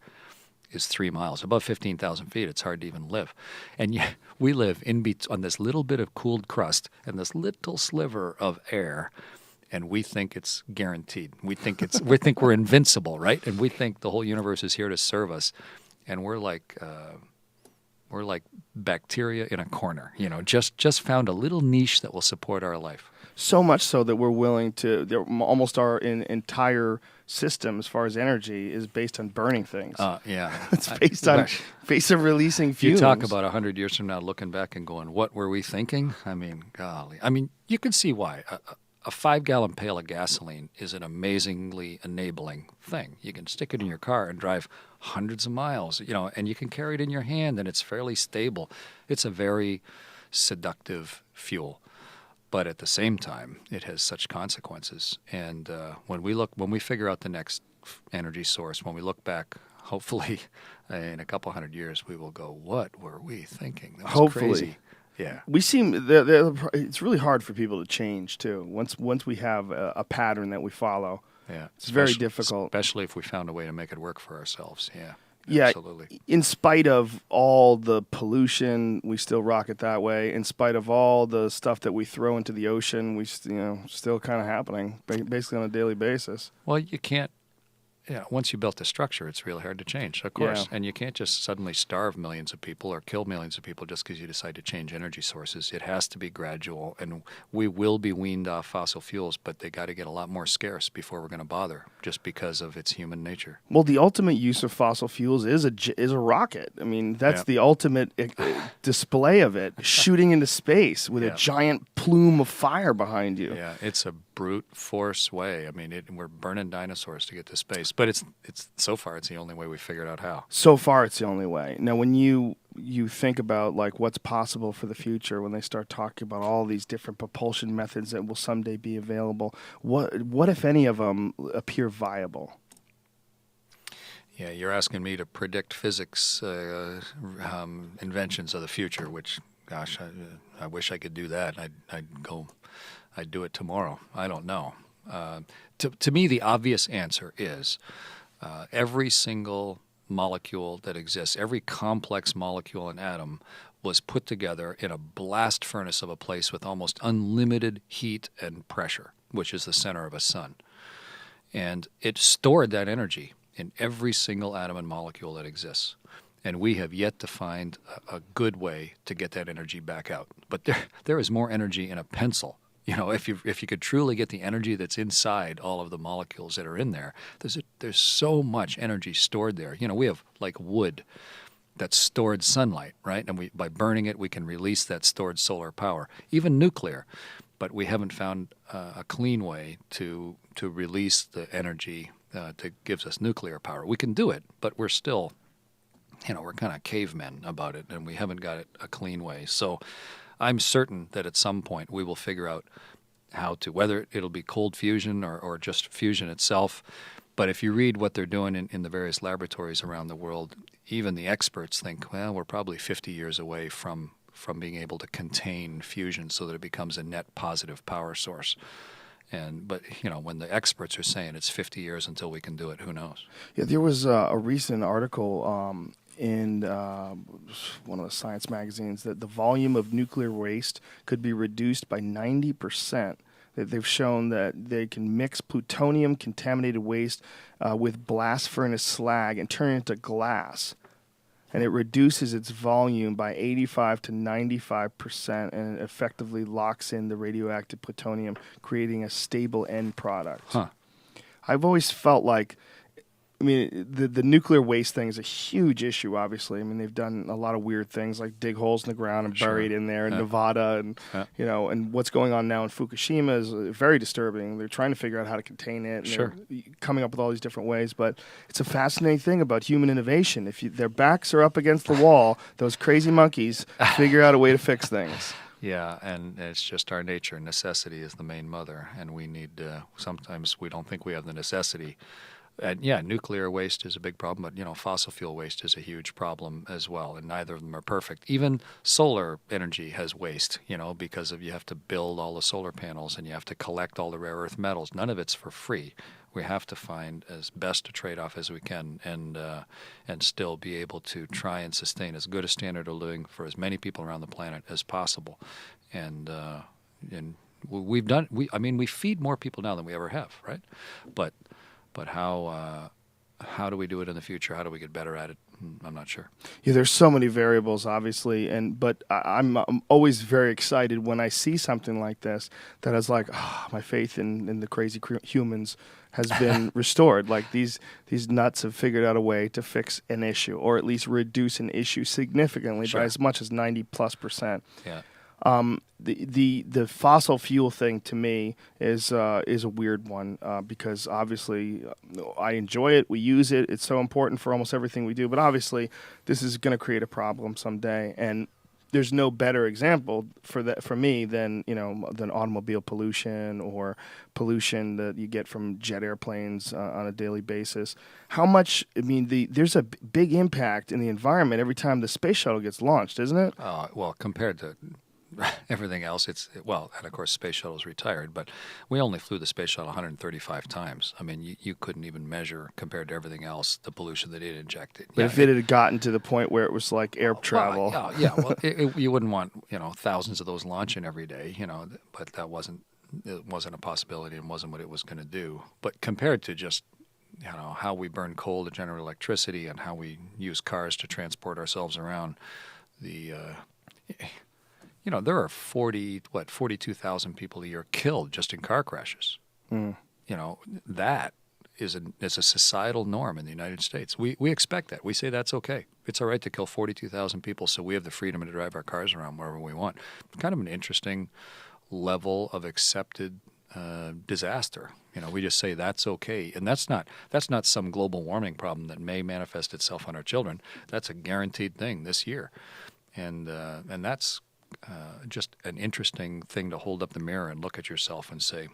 is 3 miles. Above 15,000 feet, it's hard to even live. And yet we live on this little bit of cooled crust and this little sliver of air, and we think it's guaranteed. We think we're invincible, right? And we think the whole universe is here to serve us. And we're like bacteria in a corner, just found a little niche that will support our life. So much so that we're willing to, almost our entire system as far as energy is based on burning things. It's based on releasing fumes. You talk about 100 years from now looking back and going, what were we thinking? I mean, golly. I mean, you can see why. A 5-gallon pail of gasoline is an amazingly enabling thing. You can stick it in your car and drive hundreds of miles, and you can carry it in your hand, and it's fairly stable. It's a very seductive fuel. But at the same time, it has such consequences. And when we figure out the next energy source, when we look back, hopefully in a couple hundred years, we will go, what were we thinking? That was crazy. Yeah. We seem, it's really hard for people to change too. Once we have a pattern that we follow, it's very difficult. Especially if we found a way to make it work for ourselves. Yeah. Yeah, Absolutely. in spite of all the pollution, we still rock it that way. In spite of all the stuff that we throw into the ocean, still kind of happening, basically on a daily basis. Well, you can't. Once you built the structure, it's really hard to change, of course. Yeah. And you can't just suddenly starve millions of people or kill millions of people just because you decide to change energy sources. It has to be gradual, and we will be weaned off fossil fuels, but they got to get a lot more scarce before we're going to bother, just because of its human nature. Well, the ultimate use of fossil fuels is a rocket. I mean, that's the ultimate display of it, shooting into space with a giant plume of fire behind you. Yeah, it's a brute force way. I mean, we're burning dinosaurs to get to space, but it's so far it's the only way we figured out how. So far, it's the only way. Now, when you think about like what's possible for the future, when they start talking about all these different propulsion methods that will someday be available, what if any of them appear viable? Yeah, you're asking me to predict physics inventions of the future, which, gosh, I wish I could do that. I'd do it tomorrow. I don't know. To me, the obvious answer is every single molecule that exists, every complex molecule and atom was put together in a blast furnace of a place with almost unlimited heat and pressure, which is the center of a sun. And it stored that energy in every single atom and molecule that exists. And we have yet to find a good way to get that energy back out. But there is more energy in a pencil. If you could truly get the energy that's inside all of the molecules that are in there, there's so much energy stored there. We have like wood that's stored sunlight, right? And by burning it, we can release that stored solar power, even nuclear. But we haven't found a clean way to release the energy that gives us nuclear power. We can do it, but we're still, we're kind of cavemen about it, and we haven't got it a clean way. So I'm certain that at some point we will figure out how to, whether it'll be cold fusion or just fusion itself. But if you read what they're doing in the various laboratories around the world, even the experts think, well, we're probably 50 years away from being able to contain fusion so that it becomes a net positive power source. But when the experts are saying it's 50 years until we can do it, who knows? Yeah, there was a recent article in one of the science magazines that the volume of nuclear waste could be reduced by 90%. That they've shown that they can mix plutonium-contaminated waste with blast furnace slag and turn it into glass. And it reduces its volume by 85 to 95%, and it effectively locks in the radioactive plutonium, creating a stable end product. Huh. I've always felt like, the nuclear waste thing is a huge issue, obviously. They've done a lot of weird things like dig holes in the ground and bury it in there in Nevada. And, and what's going on now in Fukushima is very disturbing. They're trying to figure out how to contain it. And they're coming up with all these different ways. But it's a fascinating thing about human innovation. If their backs are up against the wall, those crazy monkeys figure out a way to fix things. Yeah, and it's just our nature. Necessity is the main mother. And we need, sometimes we don't think we have the necessity. And nuclear waste is a big problem, but fossil fuel waste is a huge problem as well, and neither of them are perfect. Even solar energy has waste, because you have to build all the solar panels and you have to collect all the rare earth metals. None of it's for free. We have to find as best a trade-off as we can, and still be able to try and sustain as good a standard of living for as many people around the planet as possible. And we've done. We feed more people now than we ever have, right? But how do we do it in the future? How do we get better at it? I'm not sure. Yeah, there's so many variables, obviously, but I'm always very excited when I see something like this that is like, my faith in the crazy humans has been restored. Like these nuts have figured out a way to fix an issue, or at least reduce an issue significantly by as much as 90+%. Yeah. The fossil fuel thing to me is a weird one because obviously I enjoy it, we use it, it's so important for almost everything we do, but obviously this is going to create a problem someday, and there's no better example for me than automobile pollution or pollution that you get from jet airplanes on a daily basis. How much? There's a big impact in the environment every time the space shuttle gets launched, isn't it? Well, compared to everything else, well, and of course Space Shuttle's retired, but we only flew the Space Shuttle 135 times. I mean, you couldn't even measure, compared to everything else, the pollution that it injected. But if it had gotten to the point where it was like air travel. Well, you wouldn't want, thousands of those launching every day, but it wasn't a possibility and wasn't what it was going to do. But compared to just how we burn coal to generate electricity and how we use cars to transport ourselves around, there are 42,000 people a year killed just in car crashes. That is a societal norm in the United States. We expect that. We say that's okay. It's all right to kill 42,000 people, so we have the freedom to drive our cars around wherever we want. Kind of an interesting level of accepted disaster. We just say that's okay, and that's not some global warming problem that may manifest itself on our children. That's a guaranteed thing this year, and that's just an interesting thing to hold up the mirror and look at yourself and say,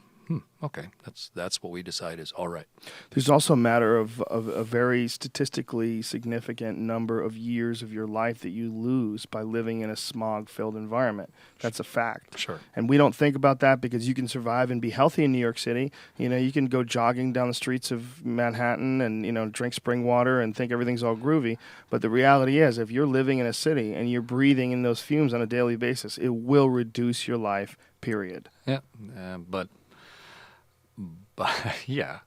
okay, that's what we decide is all right. There's also a matter of a very statistically significant number of years of your life that you lose by living in a smog-filled environment. That's a fact. Sure. And we don't think about that because you can survive and be healthy in New York City. You can go jogging down the streets of Manhattan and, drink spring water and think everything's all groovy. But the reality is, if you're living in a city and you're breathing in those fumes on a daily basis, it will reduce your life, period. Yeah, but I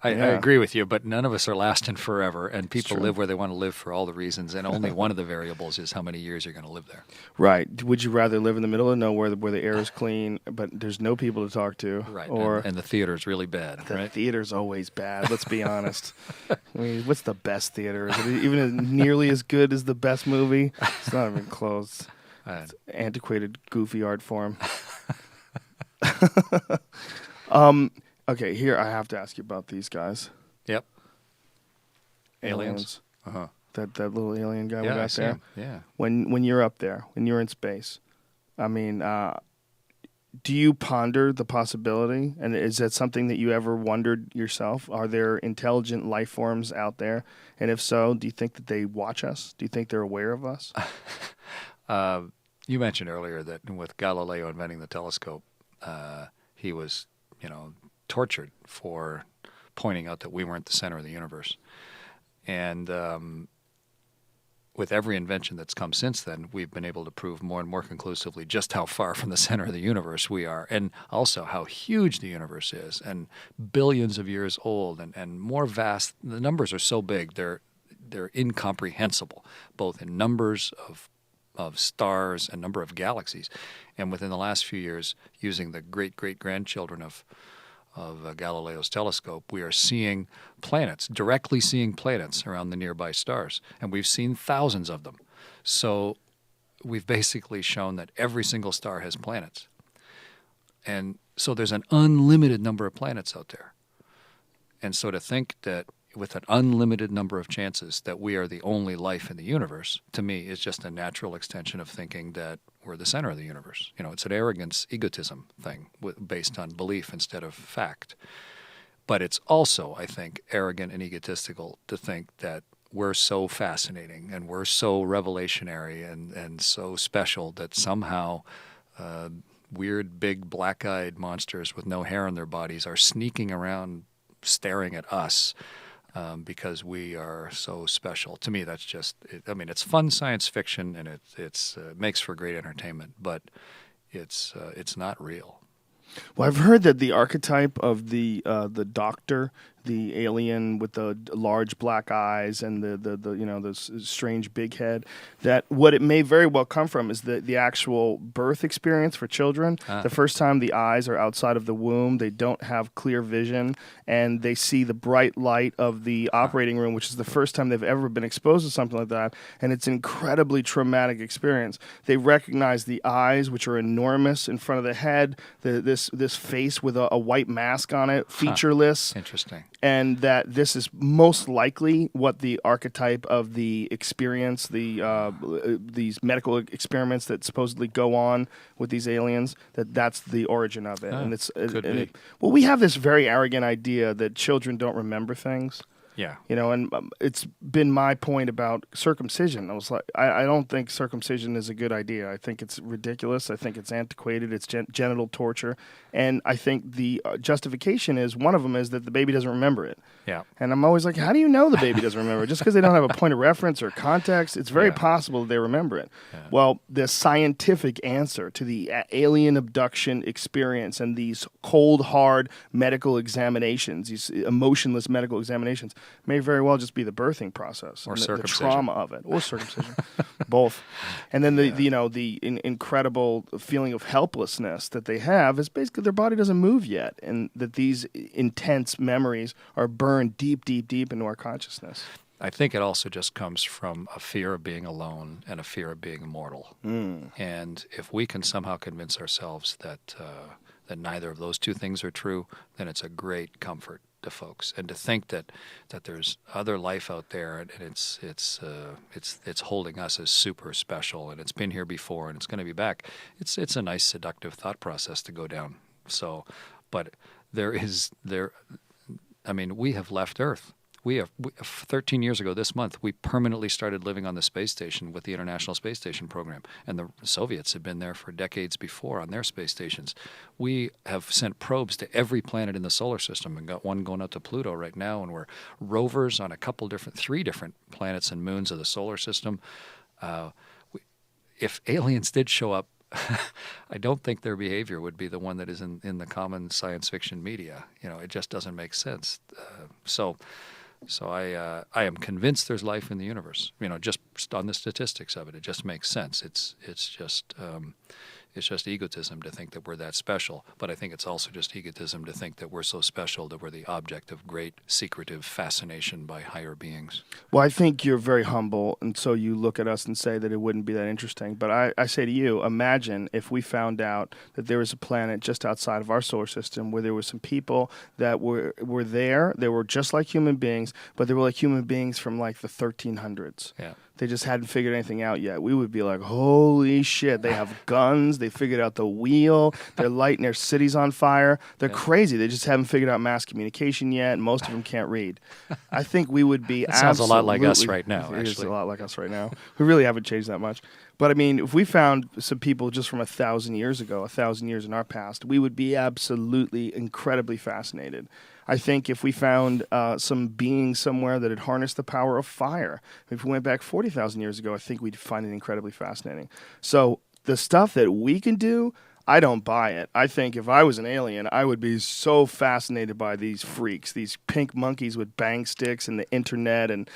agree with you, but none of us are lasting forever, and people live where they want to live for all the reasons, and only one of the variables is how many years you're going to live there. Right. Would you rather live in the middle of nowhere where the air is clean, but there's no people to talk to? Right, or and the theater's really bad, the right? theater's always bad, let's be honest. I mean, what's the best theater? Is it even nearly as good as the best movie? It's not even close. It's antiquated, goofy art form. Okay, here I have to ask you about these guys. Yep. Aliens. Uh-huh. That little alien guy we got see there. him. Yeah. When you're up there, when you're in space, I mean, do you ponder the possibility? And is that something that you ever wondered yourself? Are there intelligent life forms out there? And if so, do you think that they watch us? Do you think they're aware of us? You mentioned earlier that with Galileo inventing the telescope, he was, tortured for pointing out that we weren't the center of the universe. And with every invention that's come since then, we've been able to prove more and more conclusively just how far from the center of the universe we are, and also how huge the universe is, and billions of years old, and more vast. The numbers are so big, they're incomprehensible, both in numbers of stars and number of galaxies. And within the last few years, using the great-great-grandchildren of Galileo's telescope, we are seeing planets, directly seeing planets around the nearby stars. And we've seen thousands of them. So we've basically shown that every single star has planets. And so there's an unlimited number of planets out there. And so to think that with an unlimited number of chances that we are the only life in the universe, to me, is just a natural extension of thinking that we're the center of the universe. It's an arrogance, egotism thing based on belief instead of fact. But it's also, I think, arrogant and egotistical to think that we're so fascinating and we're so revelationary and so special that somehow weird, big, black-eyed monsters with no hair on their bodies are sneaking around staring at us because we are so special. To me, that's just, it's fun science fiction, and it makes for great entertainment, but it's not real. Well, I've heard that the archetype of the doctor, the alien with the large black eyes and the strange big head, that what it may very well come from is the actual birth experience for children. The first time the eyes are outside of the womb, they don't have clear vision, and they see the bright light of the operating room, which is the first time they've ever been exposed to something like that, and it's an incredibly traumatic experience. They recognize the eyes, which are enormous in front of the head, this face with a white mask on it, featureless. Interesting. And that this is most likely what the archetype of the experience, these medical experiments that supposedly go on with these aliens, that's the origin of it. Could be. Well, we have this very arrogant idea that children don't remember things. Yeah. You know, and it's been my point about circumcision. I was like, I don't think circumcision is a good idea. I think it's ridiculous. I think it's antiquated. It's genital torture. And I think the justification is, one of them is that the baby doesn't remember it. Yeah. And I'm always like, how do you know the baby doesn't remember it? Just because they don't have a point of reference or context, it's very possible that they remember it. Yeah. Well, the scientific answer to the alien abduction experience and these cold, hard medical examinations, these emotionless medical examinations, may very well just be the birthing process. Or and the circumcision. trauma of it. Or circumcision. Both. And then the incredible feeling of helplessness that they have is basically their body doesn't move yet, and that these intense memories are burned deep, deep, deep into our consciousness. I think it also just comes from a fear of being alone and a fear of being immortal. And if we can somehow convince ourselves that neither of those two things are true, then it's a great comfort to folks. And to think that there's other life out there, and it's holding us as super special, and it's been here before, and it's going to be back. It's a nice seductive thought process to go down. So, but we have left Earth. We 13 years ago this month, we permanently started living on the space station with the International Space Station program. And the Soviets had been there for decades before on their space stations. We have sent probes to every planet in the solar system and got one going out to Pluto right now. And we're rovers on three different planets and moons of the solar system. If aliens did show up, I don't think their behavior would be the one that is in the common science fiction media. You know, it just doesn't make sense. So I am convinced there's life in the universe. You know, just on the statistics of it, it just makes sense. It's just egotism to think that we're that special. But I think it's also just egotism to think that we're so special that we're the object of great secretive fascination by higher beings. Well, I think you're very humble, and so you look at us and say that it wouldn't be that interesting. But I say to you, imagine if we found out that there was a planet just outside of our solar system where there were some people that were there. They were just like human beings, but they were like human beings from like the 1300s. Yeah. They just hadn't figured anything out yet. We would be like, holy shit, they have guns. They figured out the wheel. They're lighting their cities on fire. They're crazy. They just haven't figured out mass communication yet, and most of them can't read. I think we would be sounds a lot like us right now, It is actually. a lot like us right now. We really haven't changed that much. But, I mean, if we found some people just from 1,000 years ago, 1,000 years in our past, we would be absolutely incredibly fascinated. I think if we found some being somewhere that had harnessed the power of fire, if we went back 40,000 years ago, I think we'd find it incredibly fascinating. So the stuff that we can do, I don't buy it. I think if I was an alien, I would be so fascinated by these freaks, these pink monkeys with bang sticks and the internet and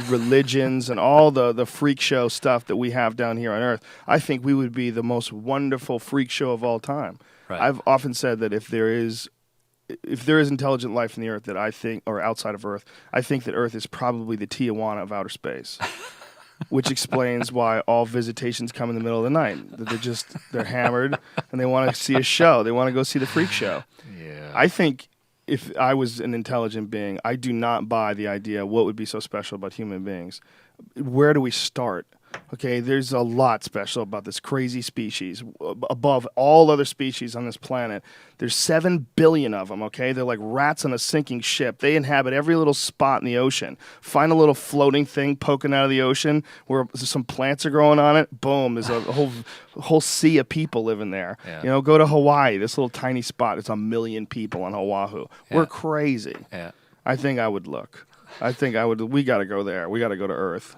religions and all the freak show stuff that we have down here on Earth. I think we would be the most wonderful freak show of all time. Right. I've often said that if there is intelligent life in the Earth that I think, or outside of Earth, I think that Earth is probably the Tijuana of outer space, which explains why all visitations come in the middle of the night. That they're hammered and they want to see a show. They want to go see the freak show. Yeah. I think if I was an intelligent being, I do not buy the idea what would be so special about human beings. Where do we start? Okay, there's a lot special about this crazy species. Above all other species on this planet, there's 7 billion of them, okay? They're like rats on a sinking ship. They inhabit every little spot in the ocean. Find a little floating thing poking out of the ocean where some plants are growing on it. Boom, there's a whole sea of people living there. Yeah. You know, go to Hawaii, this little tiny spot. It's 1 million people on Oahu. Yeah. We're crazy. Yeah. I think I would look. We got to go there. We got to go to Earth.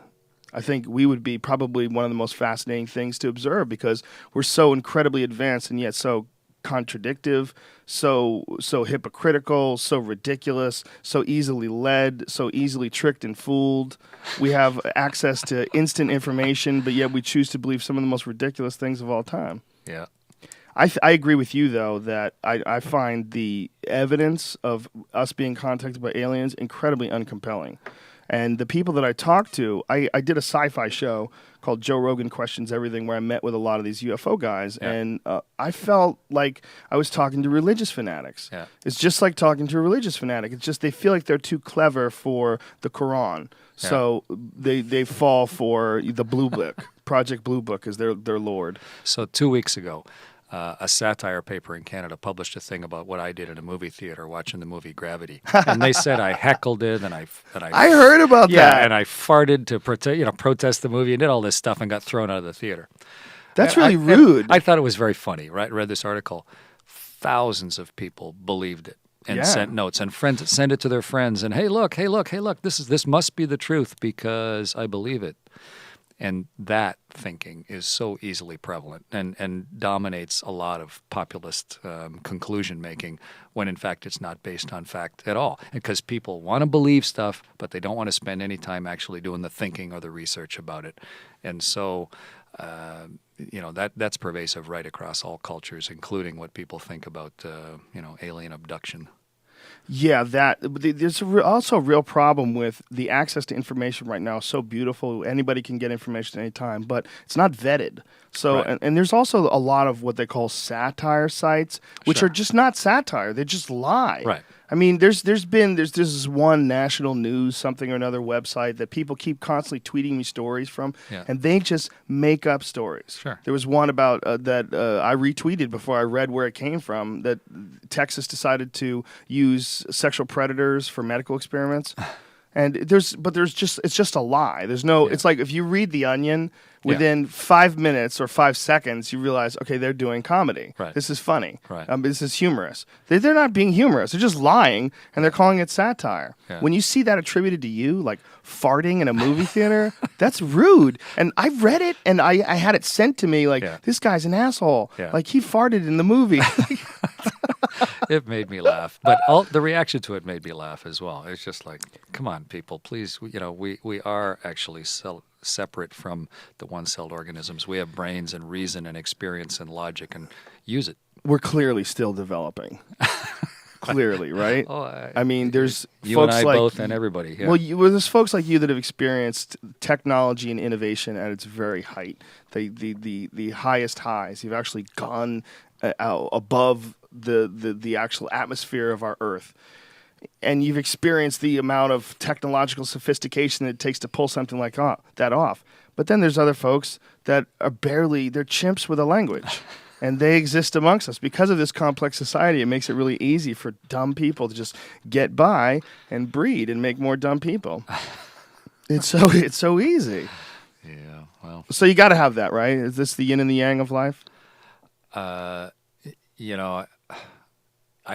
I think we would be probably one of the most fascinating things to observe because we're so incredibly advanced and yet so contradictive, so hypocritical, so ridiculous, so easily led, so easily tricked and fooled. We have access to instant information, but yet we choose to believe some of the most ridiculous things of all time. Yeah. I agree with you, though, that I find the evidence of us being contacted by aliens incredibly uncompelling. And the people that I talked to, I did a sci-fi show called Joe Rogan Questions Everything, where I met with a lot of these UFO guys, and I felt like I was talking to religious fanatics. Yeah. It's just like talking to a religious fanatic. It's just they feel like they're too clever for the Quran, so they fall for the Blue Book. Project Blue Book is their lord. So 2 weeks ago, a satire paper in Canada published a thing about what I did in a movie theater watching the movie Gravity, and they said I heckled it and I heard about that. and I farted to protest the movie and did all this stuff and got thrown out of the theater. That's And really rude. I thought it was very funny. Right, read this article. Thousands of people believed it and sent notes, and friends send it to their friends. And hey, look! This must be the truth because I believe it. And that thinking is so easily prevalent and dominates a lot of populist conclusion making when in fact it's not based on fact at all. Because people want to believe stuff, but they don't want to spend any time actually doing the thinking or the research about it. And so, that's pervasive right across all cultures, including what people think about, alien abduction. Yeah, there's also a real problem with the access to information right now. Is so beautiful, anybody can get information anytime, but it's not vetted. So, Right. and there's also a lot of what they call satire sites, which Sure. are just not satire; they just lie. Right. I mean, there's this one national news something or another website that people keep constantly tweeting me stories from, Yeah. and they just make up stories. Sure. There was one about that I retweeted before I read where it came from, that Texas decided to use sexual predators for medical experiments. And it's just a lie. There's no, it's like if you read The Onion, within 5 minutes or 5 seconds, you realize, okay, they're doing comedy. Right. This is funny. Right. This is humorous. They're not being humorous. They're just lying, and they're calling it satire. Yeah. When you see that attributed to you, like farting in a movie theater, that's rude. And I read it, and I had it sent to me like, this guy's an asshole. Yeah. Like, he farted in the movie. It made me laugh, but the reaction to it made me laugh as well. It's just like, come on, people, please. We are actually separate from the one-celled organisms. We have brains and reason and experience and logic, and use it. We're clearly still developing. Clearly, right? I mean, there's you folks and I like, both and everybody. Yeah. Well, there's folks like you that have experienced technology and innovation at its very height, the highest highs. You've actually gone out above the actual atmosphere of our Earth, and you've experienced the amount of technological sophistication that it takes to pull something like that off. But then there's other folks that are they're chimps with a language. And they exist amongst us. Because of this complex society, it makes it really easy for dumb people to just get by and breed and make more dumb people. It's so easy. Yeah, well. So you got to have that, right? Is this the yin and the yang of life? I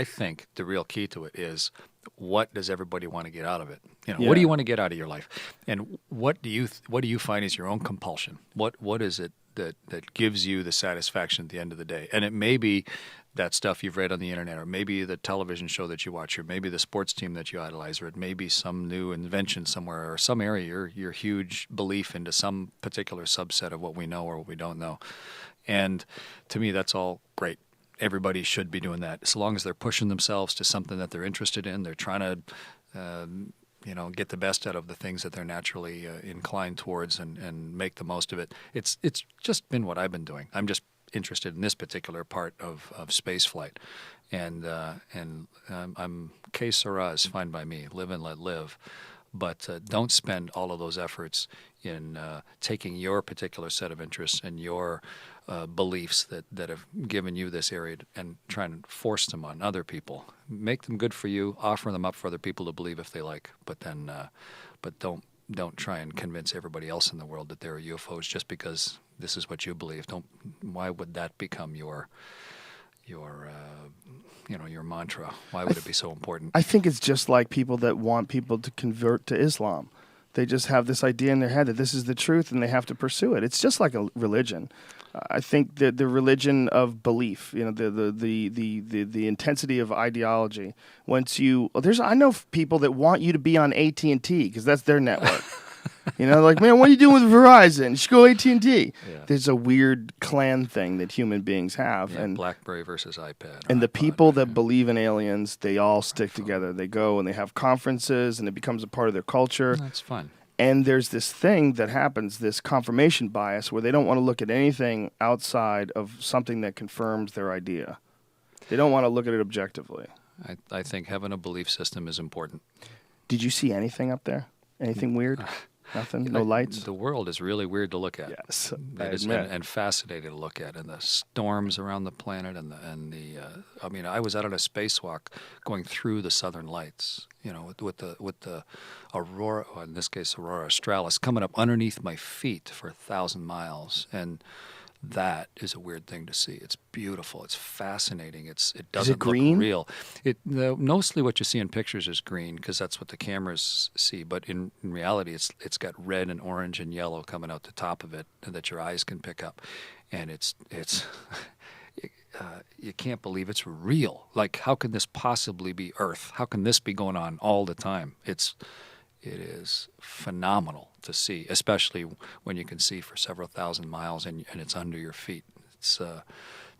think the real key to it is, what does everybody want to get out of it? What do you want to get out of your life? And what do you find is your own compulsion? What is it that gives you the satisfaction at the end of the day? And it may be that stuff you've read on the internet, or maybe the television show that you watch, or maybe the sports team that you idolize, or it may be some new invention somewhere, or some area, your huge belief into some particular subset of what we know or what we don't know. And to me, that's all great. Everybody should be doing that, as long as they're pushing themselves to something that they're interested in. They're trying to get the best out of the things that they're naturally inclined towards, and make the most of it. It's just been what I've been doing. I'm just interested in this particular part of spaceflight, and I'm que sera is fine by me. Live and let live, but don't spend all of those efforts in taking your particular set of interests and your beliefs that have given you this area and trying to force them on other people. Make them good for you. Offer them up for other people to believe if they like. But then, don't try and convince everybody else in the world that there are UFOs just because this is what you believe. Why would that become your mantra? Why would it be so important? I think it's just like people that want people to convert to Islam. They just have this idea in their head that this is the truth, and they have to pursue it. It's just like a religion. I think that the religion of belief, the intensity of ideology. I know people that want you to be on AT&T because that's their network. Like, man, what are you doing with Verizon? You should go AT&T. Yeah. There's a weird clan thing that human beings have, and BlackBerry versus iPad. And the people that believe in aliens, they all stick together. They go and they have conferences, and it becomes a part of their culture. That's fun. And there's this thing that happens, this confirmation bias, where they don't want to look at anything outside of something that confirms their idea. They don't want to look at it objectively. I think having a belief system is important. Did you see anything up there? Anything weird? Nothing. No lights. The world is really weird to look at. Yes, It I is, admit. and fascinating to look at, and the storms around the planet, I mean, I was out on a spacewalk going through the Southern Lights, with the aurora, or in this case, aurora australis, coming up underneath my feet for 1,000 miles, and that is a weird thing to see. It's beautiful. It's fascinating. It doesn't green? look real. Mostly what you see in pictures is green because that's what the cameras see. But in reality, it's got red and orange and yellow coming out the top of it that your eyes can pick up, and it's you can't believe it's real. Like, how can this possibly be Earth? How can this be going on all the time? It is phenomenal to see, especially when you can see for several thousand miles and it's under your feet. It's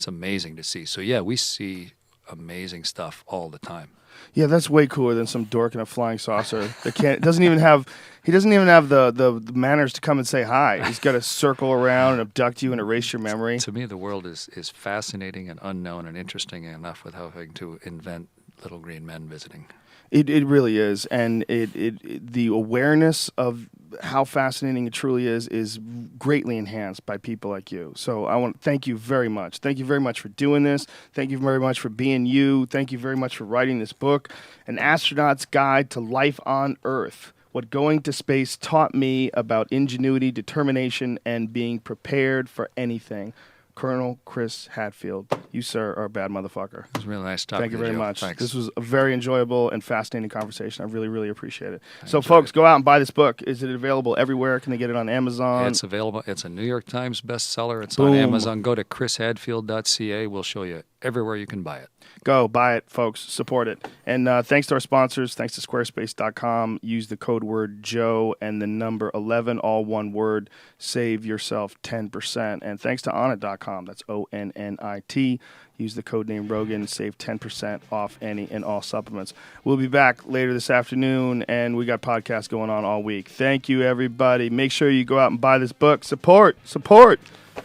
amazing to see. So yeah, we see amazing stuff all the time. Yeah, that's way cooler than some dork in a flying saucer that doesn't even have the manners to come and say hi. He's got to circle around and abduct you and erase your memory. To me, the world is fascinating and unknown and interesting enough without having to invent little green men visiting. It really is, and the awareness of how fascinating it truly is greatly enhanced by people like you. So I want to thank you very much. Thank you very much for doing this. Thank you very much for being you. Thank you very much for writing this book, An Astronaut's Guide to Life on Earth: What Going to Space Taught Me About Ingenuity, Determination, and Being Prepared for Anything. Colonel Chris Hadfield, you, sir, are a bad motherfucker. It was really nice talking to you. Thank you very much. Thanks. This was a very enjoyable and fascinating conversation. I really, really appreciate it. So, folks, go out and buy this book. Is it available everywhere? Can they get it on Amazon? It's available. It's a New York Times bestseller. It's Boom. on Amazon. Go to chrishadfield.ca. We'll show you everywhere you can buy it. Go buy it, folks. Support it. And thanks to our sponsors. Thanks to squarespace.com. Use the code word Joe and the number 11, all one word. Save yourself 10%. And thanks to Onnit.com. That's ONNIT. Use the code name Rogan. Save 10% off any and all supplements. We'll be back later this afternoon, and we got podcasts going on all week. Thank you, everybody. Make sure you go out and buy this book. Support.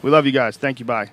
We love you guys. Thank you. Bye.